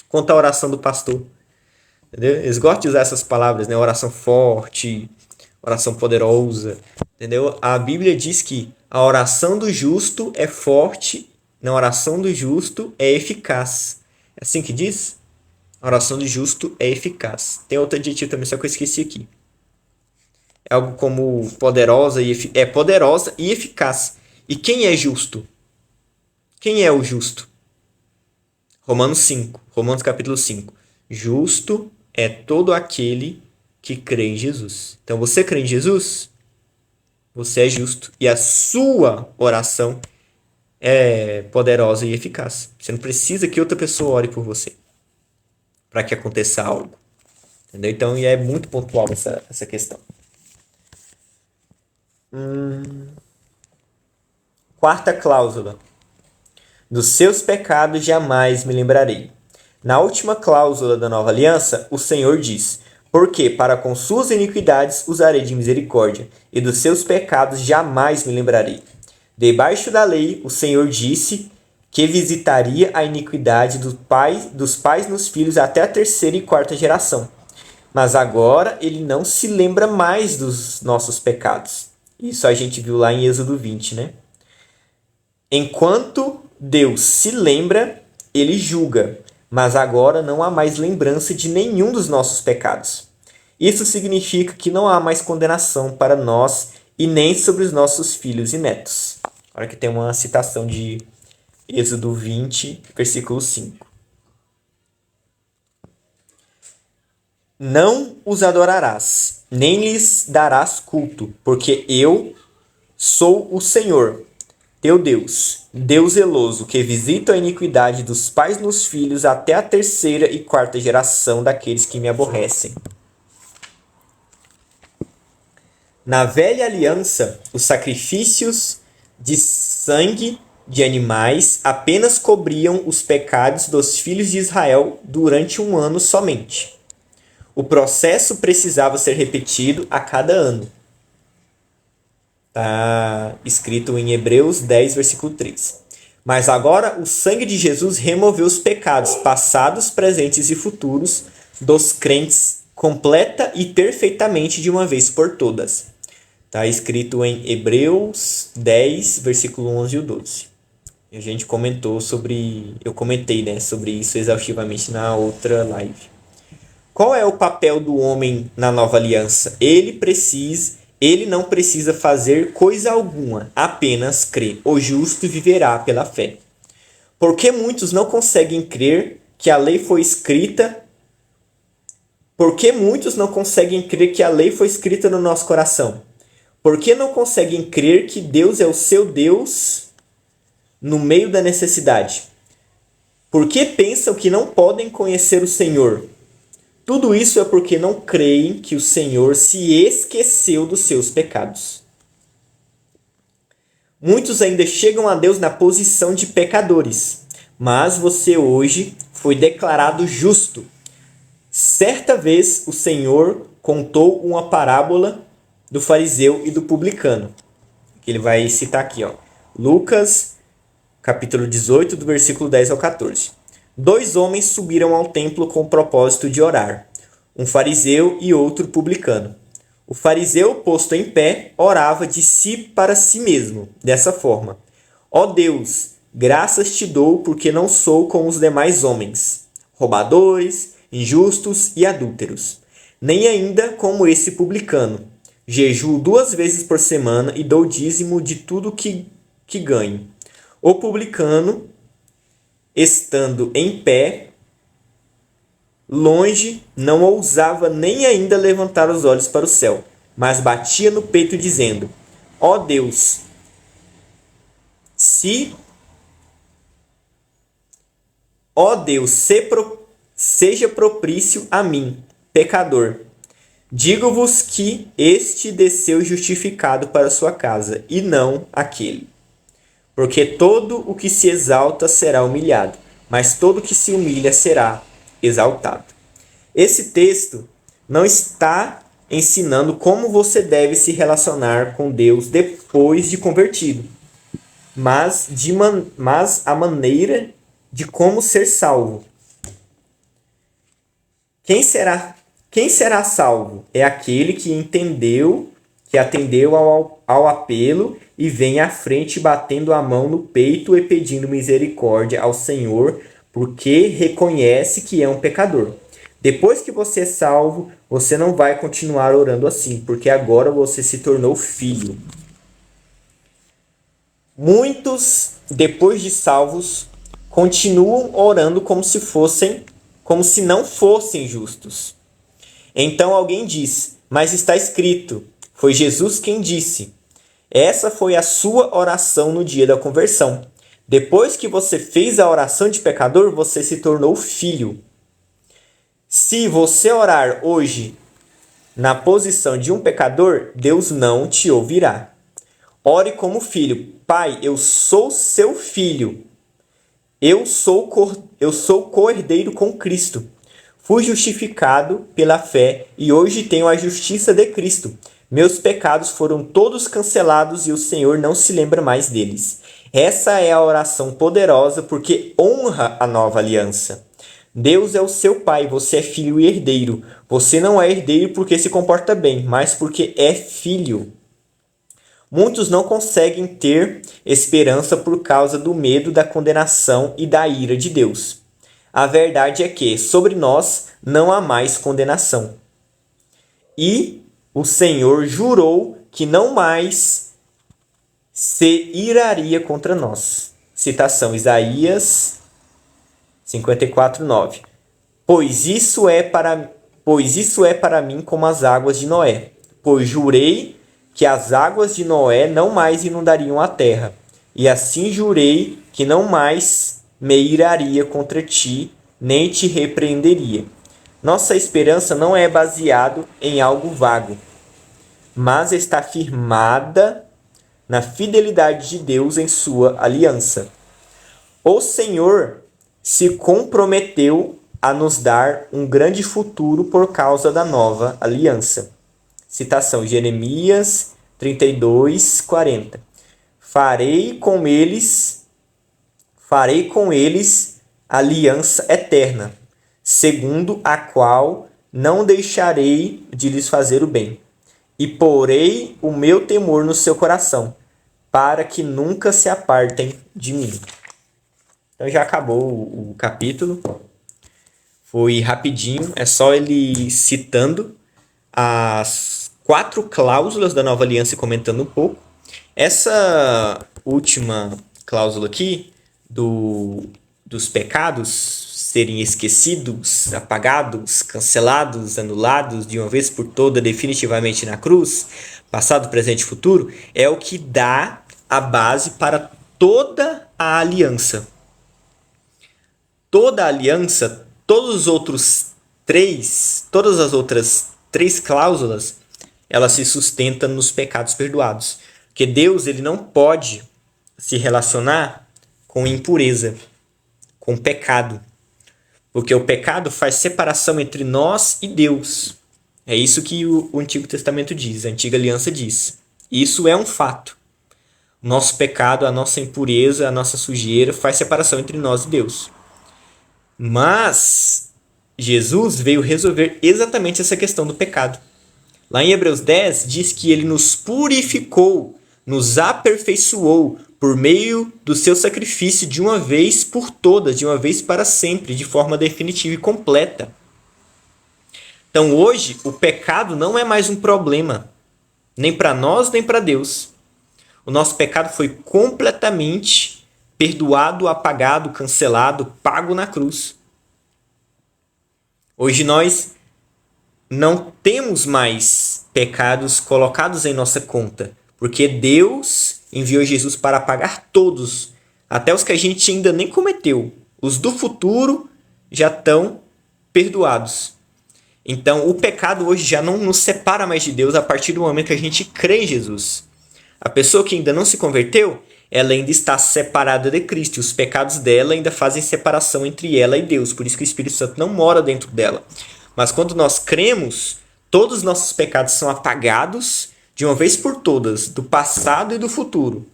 Quanto a oração do pastor. Entendeu? Eles gostam de usar essas palavras, né? Oração forte, oração poderosa. Entendeu? A Bíblia diz que a oração do justo é forte, na oração do justo é eficaz. É assim que diz? A oração do justo é eficaz. Tem outro adjetivo também, só que eu esqueci aqui. É algo como poderosa e eficaz. E quem é justo? Quem é o justo? Romanos capítulo 5. Justo é todo aquele que crê em Jesus. Então você crê em Jesus? Você é justo. E a sua oração é poderosa e eficaz. Você não precisa que outra pessoa ore por você para que aconteça algo. Entendeu? Então, é muito pontual essa questão. Quarta cláusula. Dos seus pecados jamais me lembrarei. Na última cláusula da nova aliança, o Senhor diz: porque para com suas iniquidades usarei de misericórdia, e dos seus pecados jamais me lembrarei. Debaixo da lei, o Senhor disse que visitaria a iniquidade dos pais nos filhos até a terceira e quarta geração. Mas agora ele não se lembra mais dos nossos pecados. Isso a gente viu lá em Êxodo 20, né? Enquanto Deus se lembra, ele julga, mas agora não há mais lembrança de nenhum dos nossos pecados. Isso significa que não há mais condenação para nós e nem sobre os nossos filhos e netos. Olha que tem uma citação de Êxodo 20, versículo 5. Não os adorarás, nem lhes darás culto, porque eu sou o Senhor, teu Deus, Deus zeloso, que visita a iniquidade dos pais nos filhos até a terceira e quarta geração daqueles que me aborrecem. Na velha aliança, os sacrifícios de sangue de animais apenas cobriam os pecados dos filhos de Israel durante um ano somente. O processo precisava ser repetido a cada ano. Está escrito em Hebreus 10, versículo 3. Mas agora o sangue de Jesus removeu os pecados passados, presentes e futuros dos crentes completa e perfeitamente de uma vez por todas. Está escrito em Hebreus 10, versículo 11 e 12. A gente comentou sobre... Eu comentei, né, sobre isso exaustivamente na outra live. Qual é o papel do homem na nova aliança? Ele não precisa fazer coisa alguma, apenas crer. O justo viverá pela fé. Porque muitos não conseguem crer que a lei foi escrita? Porque muitos não conseguem crer que a lei foi escrita no nosso coração? Porque não conseguem crer que Deus é o seu Deus no meio da necessidade? Porque pensam que não podem conhecer o Senhor? Tudo isso é porque não creem que o Senhor se esqueceu dos seus pecados. Muitos ainda chegam a Deus na posição de pecadores, mas você hoje foi declarado justo. Certa vez o Senhor contou uma parábola do fariseu e do publicano, que ele vai citar aqui, ó. Lucas, capítulo 18, do versículo 10 ao 14. 2 homens subiram ao templo com o propósito de orar, um fariseu e outro publicano. O fariseu, posto em pé, orava de si para si mesmo, dessa forma: Ó Deus, graças te dou porque não sou como os demais homens, roubadores, injustos e adúlteros, nem ainda como esse publicano. Jejuo 2 vezes por semana e dou dízimo de tudo que ganho. O publicano, estando em pé, longe, não ousava nem ainda levantar os olhos para o céu, mas batia no peito dizendo: Ó Deus, seja propício a mim, pecador. Digo-vos que este desceu justificado para sua casa, e não aquele. Porque todo o que se exalta será humilhado, mas todo o que se humilha será exaltado. Esse texto não está ensinando como você deve se relacionar com Deus depois de convertido, mas a maneira de como ser salvo. Quem será salvo? É aquele que atendeu ao apelo e vem à frente batendo a mão no peito e pedindo misericórdia ao Senhor, porque reconhece que é um pecador. Depois que você é salvo, você não vai continuar orando assim, porque agora você se tornou filho. Muitos, depois de salvos, continuam orando como se não fossem justos. Então alguém diz: mas está escrito, foi Jesus quem disse. Essa foi a sua oração no dia da conversão. Depois que você fez a oração de pecador, você se tornou filho. Se você orar hoje na posição de um pecador, Deus não te ouvirá. Ore como filho. Pai, eu sou seu filho. Eu sou co-herdeiro com Cristo. Fui justificado pela fé e hoje tenho a justiça de Cristo. Meus pecados foram todos cancelados e o Senhor não se lembra mais deles. Essa é a oração poderosa porque honra a nova aliança. Deus é o seu pai, você é filho e herdeiro. Você não é herdeiro porque se comporta bem, mas porque é filho. Muitos não conseguem ter esperança por causa do medo da condenação e da ira de Deus. A verdade é que sobre nós não há mais condenação. E o Senhor jurou que não mais se iraria contra nós. Citação Isaías 54:9. Pois isso é para mim como as águas de Noé. Pois jurei que as águas de Noé não mais inundariam a terra. E assim jurei que não mais me iraria contra ti, nem te repreenderia. Nossa esperança não é baseada em algo vago, mas está firmada na fidelidade de Deus em sua aliança. O Senhor se comprometeu a nos dar um grande futuro por causa da nova aliança. Citação Jeremias 32:40. Farei com eles aliança eterna, segundo a qual não deixarei de lhes fazer o bem, e porei o meu temor no seu coração, para que nunca se apartem de mim. Então já acabou o capítulo. Foi rapidinho, é só ele citando as 4 cláusulas da nova aliança e comentando um pouco. Essa última cláusula aqui, dos pecados serem esquecidos, apagados, cancelados, anulados de uma vez por toda, definitivamente na cruz, passado, presente e futuro, é o que dá a base para toda a aliança. Toda a aliança, todas as outras 3 cláusulas, elas se sustentam nos pecados perdoados. Porque Deus, ele não pode se relacionar com impureza, com pecado. Porque o pecado faz separação entre nós e Deus. É isso que o Antigo Testamento diz, a Antiga Aliança diz. Isso é um fato. O nosso pecado, a nossa impureza, a nossa sujeira faz separação entre nós e Deus. Mas Jesus veio resolver exatamente essa questão do pecado. Lá em Hebreus 10 diz que ele nos purificou, nos aperfeiçoou por meio do seu sacrifício de uma vez por todas, de uma vez para sempre, de forma definitiva e completa. Então hoje o pecado não é mais um problema, nem para nós nem para Deus. O nosso pecado foi completamente perdoado, apagado, cancelado, pago na cruz. Hoje nós não temos mais pecados colocados em nossa conta, porque Deus enviou Jesus para pagar todos, até os que a gente ainda nem cometeu. Os do futuro já estão perdoados. Então o pecado hoje já não nos separa mais de Deus a partir do momento que a gente crê em Jesus. A pessoa que ainda não se converteu, ela ainda está separada de Cristo. Os pecados dela ainda fazem separação entre ela e Deus. Por isso que o Espírito Santo não mora dentro dela. Mas quando nós cremos, todos os nossos pecados são apagados de uma vez por todas, do passado e do futuro.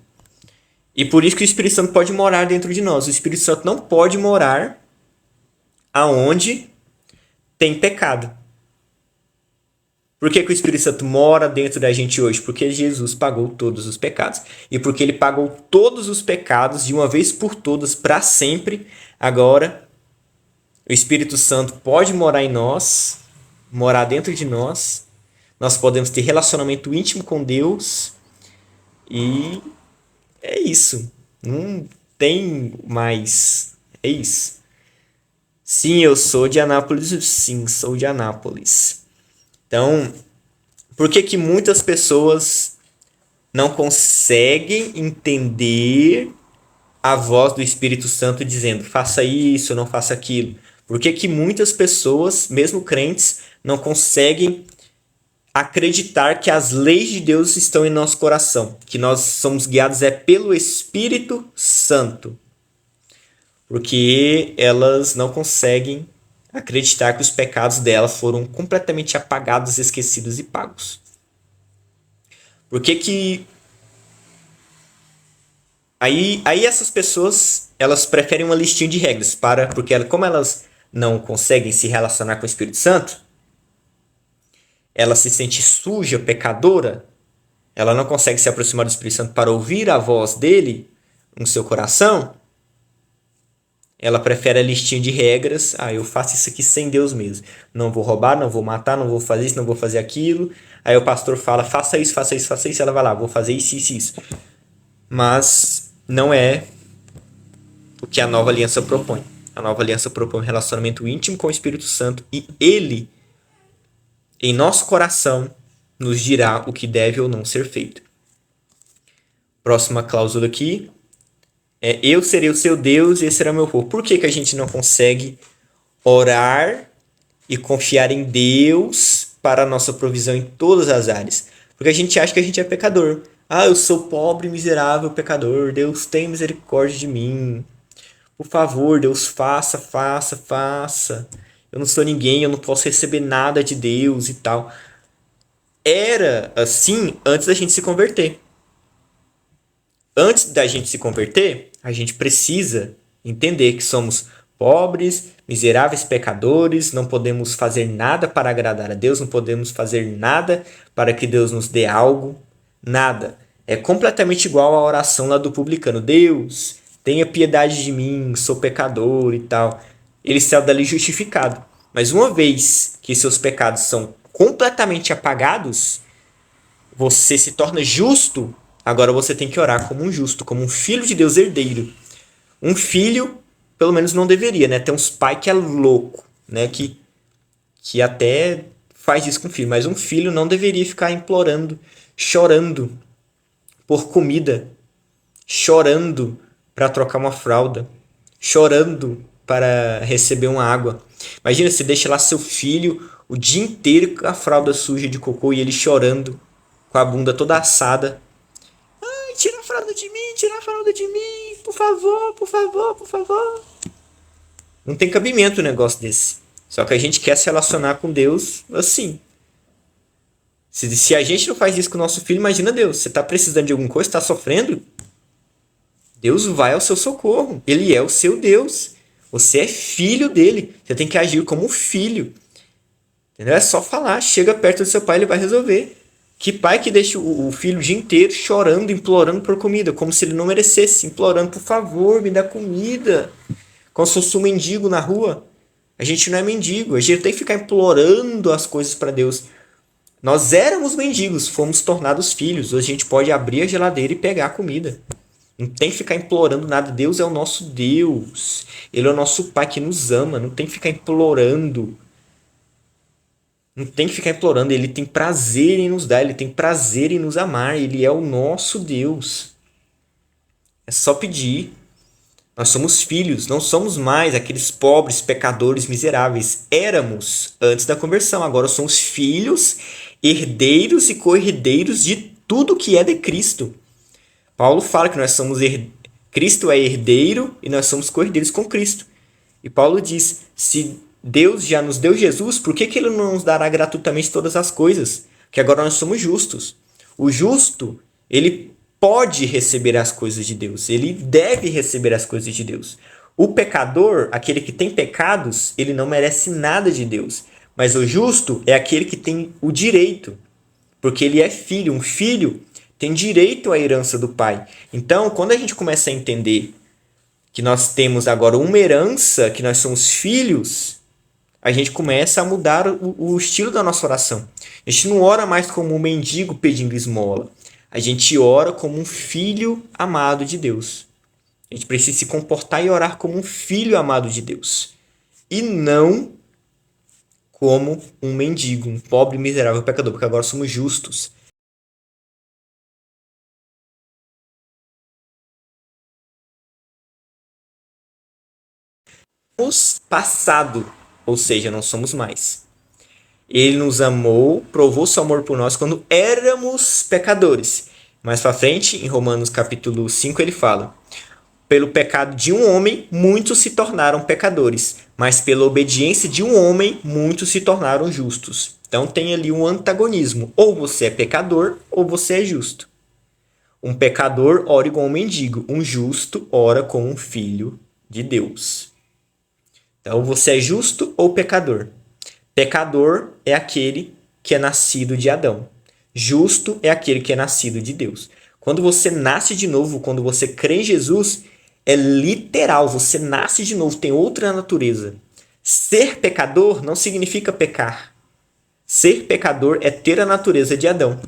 E por isso que o Espírito Santo pode morar dentro de nós. O Espírito Santo não pode morar aonde tem pecado. Por que o Espírito Santo mora dentro da gente hoje? Porque Jesus pagou todos os pecados. E porque ele pagou todos os pecados de uma vez por todas, para sempre. Agora, o Espírito Santo pode morar em nós, morar dentro de nós. Nós podemos ter relacionamento íntimo com Deus. E é isso. Não tem mais. É isso. Sim, eu sou de Anápolis. Sim, sou de Anápolis. Então, por que muitas pessoas não conseguem entender a voz do Espírito Santo dizendo faça isso, não faça aquilo? Por que muitas pessoas, mesmo crentes, não conseguem acreditar que as leis de Deus estão em nosso coração? Que nós somos guiados pelo Espírito Santo. porque elas não conseguem acreditar que os pecados dela foram completamente apagados, esquecidos e pagos. Por que que... Aí essas pessoas, elas preferem uma listinha de regras, porque como elas não conseguem se relacionar com o Espírito Santo, ela se sente suja, pecadora, ela não consegue se aproximar do Espírito Santo para ouvir a voz dele no seu coração, ela prefere a listinha de regras. Eu faço isso aqui sem Deus mesmo. Não vou roubar, não vou matar, não vou fazer isso, não vou fazer aquilo. Aí o pastor fala, faça isso, faça isso, faça isso. Ela vai lá, vou fazer isso, isso, isso. Mas não é o que a nova aliança propõe. A nova aliança propõe um relacionamento íntimo com o Espírito Santo e ele, em nosso coração, nos dirá o que deve ou não ser feito. Próxima cláusula aqui. Eu serei o seu Deus e esse será o meu povo. Por que a gente não consegue orar e confiar em Deus para a nossa provisão em todas as áreas? Porque a gente acha que a gente é pecador. Eu sou pobre, miserável, pecador. Deus tem misericórdia de mim. Por favor, Deus, faça, faça, faça. Eu não sou ninguém, eu não posso receber nada de Deus e tal. Era assim antes da gente se converter. Antes da gente se converter, a gente precisa entender que somos pobres, miseráveis pecadores, não podemos fazer nada para agradar a Deus, não podemos fazer nada para que Deus nos dê algo, nada. É completamente igual à oração lá do publicano. Deus, tenha piedade de mim, sou pecador e tal. Ele saiu dali justificado. Mas uma vez que seus pecados são completamente apagados, você se torna justo. Agora você tem que orar como um justo, como um filho de Deus herdeiro. Um filho, pelo menos não deveria, né? Tem uns pais que é louco, né? Que até faz isso com o filho. Mas um filho não deveria ficar implorando, chorando por comida, chorando para trocar uma fralda, chorando para receber uma água. Imagina, você deixa lá seu filho o dia inteiro com a fralda suja de cocô e ele chorando, com a bunda toda assada. Tira a fralda de mim, tira a fralda de mim, por favor, por favor, por favor. Não tem cabimento um negócio desse. Só que a gente quer se relacionar com Deus assim. Se a gente não faz isso com o nosso filho, imagina Deus. Você está precisando de alguma coisa, está sofrendo? Deus vai ao seu socorro. Ele é o seu Deus. Você é filho dele. Você tem que agir como um filho. Entendeu? É só falar. Chega perto do seu pai, ele vai resolver. Que pai que deixa o filho o dia inteiro chorando, implorando por comida, como se ele não merecesse, implorando, por favor, me dá comida. Como se fosse um mendigo na rua. A gente não é mendigo, a gente tem que ficar implorando as coisas para Deus. Nós éramos mendigos, fomos tornados filhos. Hoje a gente pode abrir a geladeira e pegar a comida. Não tem que ficar implorando nada. Deus é o nosso Deus. Ele é o nosso Pai que nos ama. Não tem que ficar implorando. Não tem que ficar implorando. Ele tem prazer em nos dar. Ele tem prazer em nos amar. Ele é o nosso Deus. É só pedir. Nós somos filhos. Não somos mais aqueles pobres pecadores miseráveis. Éramos antes da conversão. Agora somos filhos, herdeiros e co-herdeiros de tudo que é de Cristo. Paulo fala que nós somos Cristo é herdeiro e nós somos co-herdeiros com Cristo. E Paulo diz, se Deus já nos deu Jesus, por que ele não nos dará gratuitamente todas as coisas? Que agora nós somos justos. O justo, ele pode receber as coisas de Deus. Ele deve receber as coisas de Deus. O pecador, aquele que tem pecados, ele não merece nada de Deus. Mas o justo é aquele que tem o direito. Porque ele é filho. Um filho tem direito à herança do pai. Então, quando a gente começa a entender que nós temos agora uma herança, que nós somos filhos, a gente começa a mudar o estilo da nossa oração. A gente não ora mais como um mendigo pedindo esmola. A gente ora como um filho amado de Deus. A gente precisa se comportar e orar como um filho amado de Deus. E não como um mendigo, um pobre, miserável pecador, porque agora somos justos. Passado, ou seja, não somos mais. Ele nos amou, provou seu amor por nós quando éramos pecadores. Mais para frente, em Romanos capítulo 5, ele fala: Pelo pecado de um homem, muitos se tornaram pecadores, mas pela obediência de um homem, muitos se tornaram justos. Então tem ali um antagonismo. Ou você é pecador, ou você é justo. Um pecador ora igual um mendigo. Um justo ora como um filho de Deus. Então você é justo ou pecador? Pecador é aquele que é nascido de Adão. Justo é aquele que é nascido de Deus. Quando você nasce de novo, quando você crê em Jesus, é literal, você nasce de novo, tem outra natureza. Ser pecador não significa pecar. Ser pecador é ter a natureza de Adão.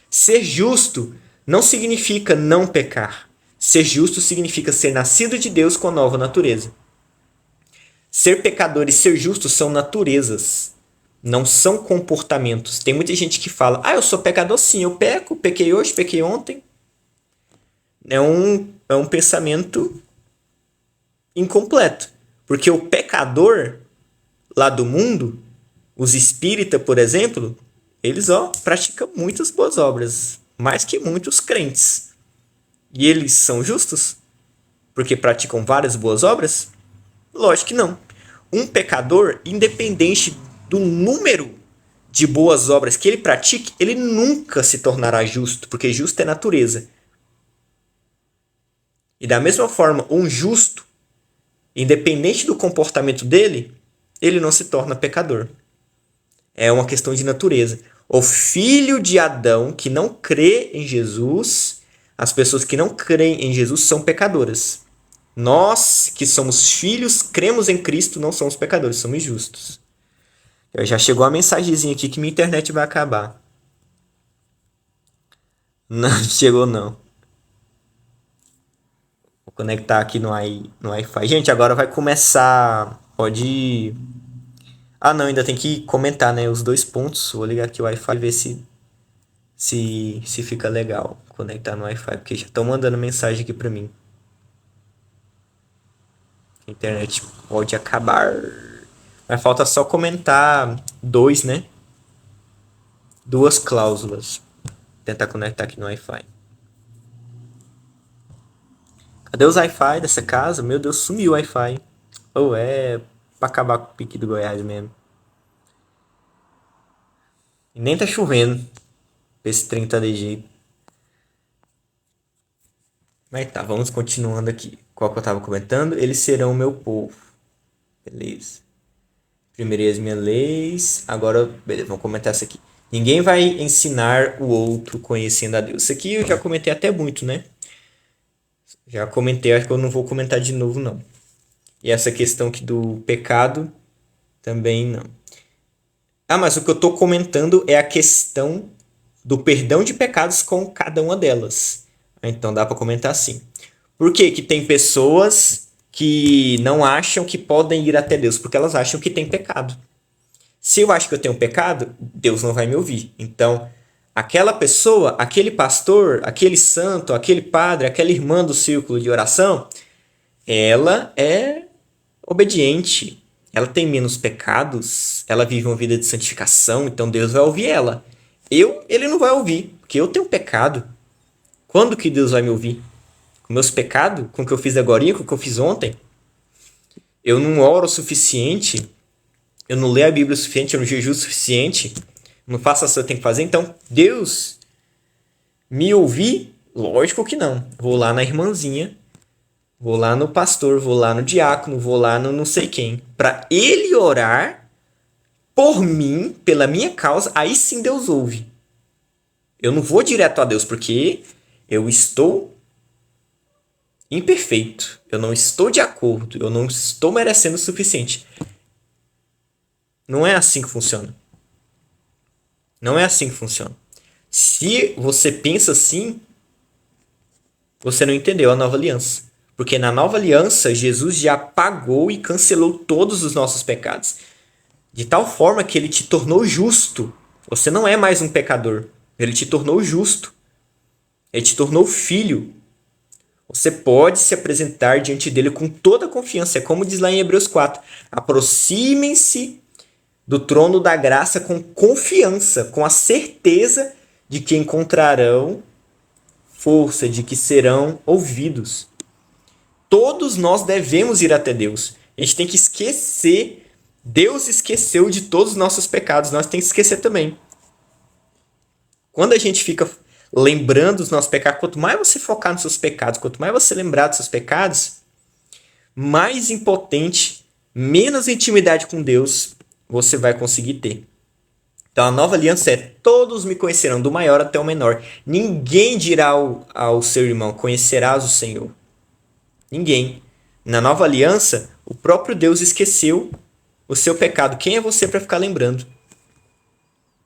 Ser justo não significa não pecar. Ser justo significa ser nascido de Deus com a nova natureza. Ser pecador e ser justo são naturezas, não são comportamentos. Tem muita gente que fala, eu sou pecador sim, eu peco, pequei hoje, pequei ontem. É um pensamento incompleto. Porque o pecador lá do mundo, os espíritas, por exemplo, eles praticam muitas boas obras, mais que muitos crentes. E eles são justos? Porque praticam várias boas obras? Lógico que não. Um pecador, independente do número de boas obras que ele pratique, ele nunca se tornará justo, porque justo é natureza. E da mesma forma, um justo, independente do comportamento dele, ele não se torna pecador. É uma questão de natureza. O filho de Adão que não crê em Jesus, as pessoas que não creem em Jesus são pecadoras. Nós que somos filhos, cremos em Cristo, não somos pecadores, somos justos. Já chegou a mensagenzinha aqui que minha internet vai acabar. Não chegou não. Vou conectar aqui no Wi-Fi. Gente, agora vai começar. Pode. Não, ainda tem que comentar, né? Os 2 pontos. Vou ligar aqui o Wi-Fi e ver se fica legal conectar no Wi-Fi, porque já estão mandando mensagem aqui pra mim. A internet pode acabar. Mas falta só comentar 2, né? 2 cláusulas. Vou tentar conectar aqui no Wi-Fi. Cadê os Wi-Fi dessa casa? Meu Deus, sumiu o Wi-Fi. É pra acabar com o pique do Goiás mesmo. E nem tá chovendo. Esse trem tá de jeito. Mas tá, vamos continuando aqui. Qual que eu tava comentando? Eles serão o meu povo. Beleza. Primeirei as minhas leis. Agora, beleza, vamos comentar isso aqui. Ninguém vai ensinar o outro conhecendo a Deus. Isso aqui eu já comentei até muito, né? Já comentei, acho que eu não vou comentar de novo, não. E essa questão aqui do pecado, também não. Mas o que eu tô comentando é a questão do perdão de pecados com cada uma delas. Então dá para comentar assim. Por que que tem pessoas que não acham que podem ir até Deus? Porque elas acham que tem pecado. Se eu acho que eu tenho pecado, Deus não vai me ouvir. Então, aquela pessoa, aquele pastor, aquele santo, aquele padre, aquela irmã do círculo de oração, ela é obediente. Ela tem menos pecados, ela vive uma vida de santificação, então Deus vai ouvir ela. Ele não vai ouvir, porque eu tenho pecado. Quando que Deus vai me ouvir? Com meus pecados? Com o que eu fiz agora? Com o que eu fiz ontem? Eu não oro o suficiente? Eu não leio a Bíblia o suficiente? Eu não jejuo o suficiente? Não faço as coisas que eu tenho que fazer? Então, Deus me ouvir? Lógico que não. Vou lá na irmãzinha, vou lá no pastor, vou lá no diácono, vou lá no não sei quem. Para ele orar por mim, pela minha causa, aí sim Deus ouve. Eu não vou direto a Deus, porque eu estou imperfeito. Eu não estou de acordo. Eu não estou merecendo o suficiente. Não é assim que funciona. Não é assim que funciona. Se você pensa assim, você não entendeu a nova aliança. Porque na nova aliança, Jesus já pagou e cancelou todos os nossos pecados. De tal forma que ele te tornou justo. Você não é mais um pecador. Ele te tornou justo. Ele te tornou filho. Você pode se apresentar diante dele com toda a confiança. É como diz lá em Hebreus 4. Aproximem-se do trono da graça com confiança, com a certeza de que encontrarão força, de que serão ouvidos. Todos nós devemos ir até Deus. A gente tem que esquecer. Deus esqueceu de todos os nossos pecados. Nós temos que esquecer também. Quando a gente fica lembrando dos nossos pecados, quanto mais você focar nos seus pecados, quanto mais você lembrar dos seus pecados, mais impotente, menos intimidade com Deus você vai conseguir ter. Então a nova aliança é: todos me conhecerão, do maior até o menor. Ninguém dirá ao seu irmão: conhecerás o Senhor. Ninguém. Na nova aliança, o próprio Deus esqueceu o seu pecado. Quem é você para ficar lembrando?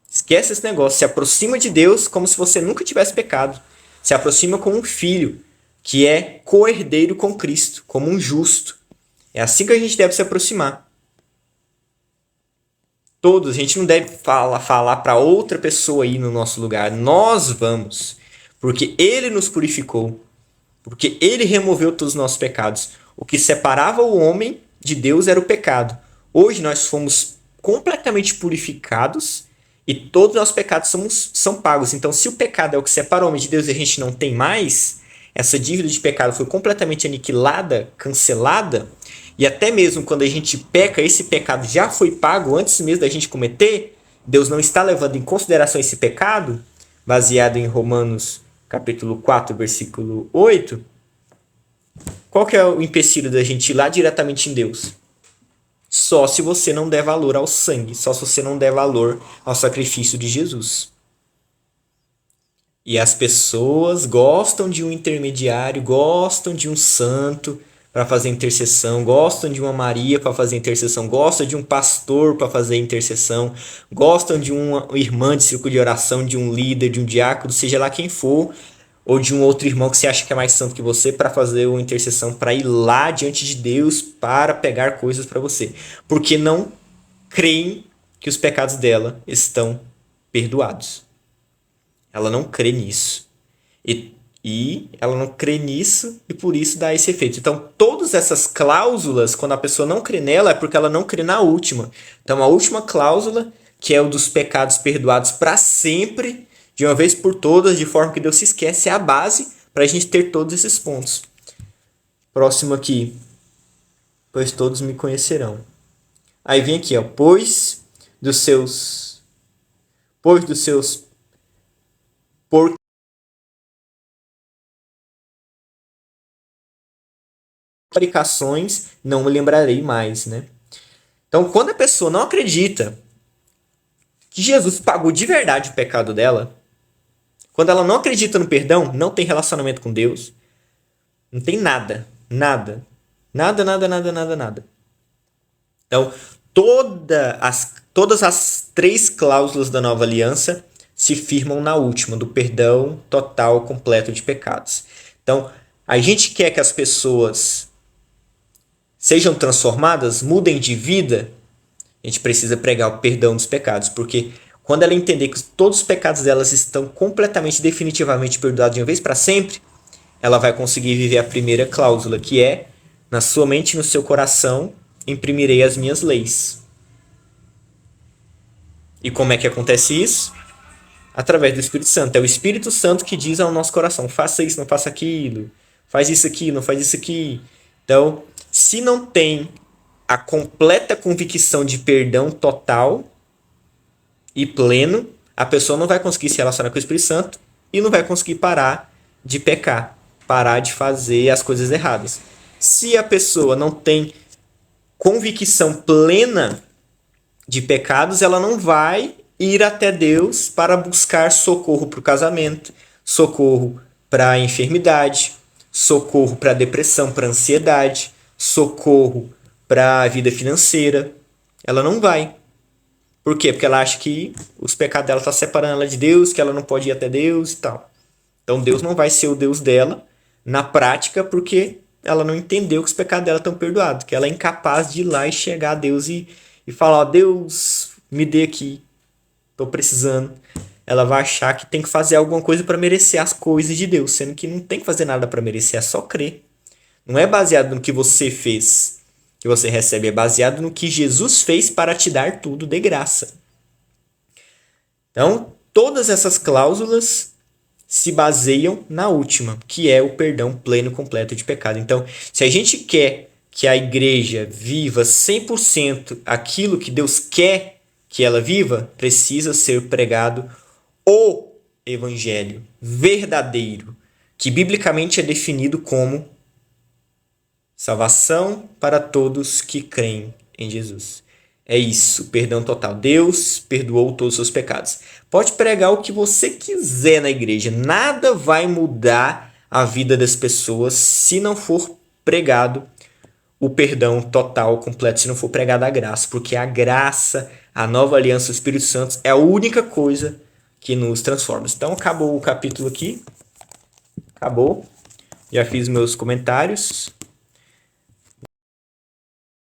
Esquece esse negócio. Se aproxima de Deus como se você nunca tivesse pecado. Se aproxima como um filho que é co-herdeiro com Cristo, como um justo. É assim que a gente deve se aproximar. Todos, a gente não deve falar para outra pessoa ir no nosso lugar. Nós vamos, porque Ele nos purificou, porque Ele removeu todos os nossos pecados. O que separava o homem de Deus era o pecado. Hoje nós fomos completamente purificados e todos os nossos pecados são pagos. Então, se o pecado é o que separa o homem de Deus e a gente não tem mais, essa dívida de pecado foi completamente aniquilada, cancelada, e até mesmo quando a gente peca, esse pecado já foi pago antes mesmo da gente cometer. Deus não está levando em consideração esse pecado, baseado em Romanos capítulo 4, versículo 8. Qual que é o empecilho da gente ir lá diretamente em Deus? Só se você não der valor ao sangue, só se você não der valor ao sacrifício de Jesus. E as pessoas gostam de um intermediário, gostam de um santo para fazer intercessão, gostam de uma Maria para fazer intercessão, gostam de um pastor para fazer intercessão, gostam de uma irmã de círculo de oração, de um líder, de um diácono, seja lá quem for, ou de um outro irmão que você acha que é mais santo que você para fazer uma intercessão, para ir lá diante de Deus para pegar coisas para você. Porque não creem que os pecados dela estão perdoados. Ela não crê nisso. E ela não crê nisso e por isso dá esse efeito. Então, todas essas cláusulas, quando a pessoa não crê nela, é porque ela não crê na última. Então, a última cláusula, que é o dos pecados perdoados para sempre, de uma vez por todas, de forma que Deus se esquece, é a base para a gente ter todos esses pontos. Próximo aqui. Pois todos me conhecerão. Aí vem aqui, ó. Pois dos seus prevaricações não me lembrarei mais, né? Então, quando a pessoa não acredita que Jesus pagou de verdade o pecado dela, quando ela não acredita no perdão, não tem relacionamento com Deus, não tem nada, nada, nada, nada, nada, nada, nada. Então, todas as 3 cláusulas da nova aliança se firmam na última, do perdão total, completo de pecados. Então, a gente quer que as pessoas sejam transformadas, mudem de vida, a gente precisa pregar o perdão dos pecados, porque quando ela entender que todos os pecados delas estão completamente, definitivamente perdoados de uma vez para sempre, ela vai conseguir viver a primeira cláusula, que é: na sua mente e no seu coração imprimirei as minhas leis. E como é que acontece isso? Através do Espírito Santo. É o Espírito Santo que diz ao nosso coração: faça isso, não faça aquilo, faz isso aqui, não faz isso aqui. Então, se não tem a completa convicção de perdão total e pleno, a pessoa não vai conseguir se relacionar com o Espírito Santo e não vai conseguir parar de pecar, parar de fazer as coisas erradas. Se a pessoa não tem convicção plena de pecados, ela não vai ir até Deus para buscar socorro para o casamento, socorro para a enfermidade, socorro para a depressão, para a ansiedade, socorro para a vida financeira. Ela não vai. Por quê? Porque ela acha que os pecados dela estão separando ela de Deus, que ela não pode ir até Deus e tal. Então Deus não vai ser o Deus dela na prática, porque ela não entendeu que os pecados dela estão perdoados, que ela é incapaz de ir lá e chegar a Deus e falar: ó, Deus, me dê aqui, estou precisando. Ela vai achar que tem que fazer alguma coisa para merecer as coisas de Deus, sendo que não tem que fazer nada para merecer, é só crer. Não é baseado no que você fez que você recebe, é baseado no que Jesus fez para te dar tudo de graça. Então, todas essas cláusulas se baseiam na última, que é o perdão pleno e completo de pecado. Então, se a gente quer que a igreja viva 100% aquilo que Deus quer que ela viva, precisa ser pregado o evangelho verdadeiro, que biblicamente é definido como salvação para todos que creem em Jesus. É isso, perdão total. Deus perdoou todos os seus pecados. Pode pregar o que você quiser na igreja, nada vai mudar a vida das pessoas se não for pregado o perdão total, completo, se não for pregada a graça, porque a graça, a nova aliança, o Espírito Santo é a única coisa que nos transforma. Então acabou o capítulo aqui, acabou, já fiz meus comentários.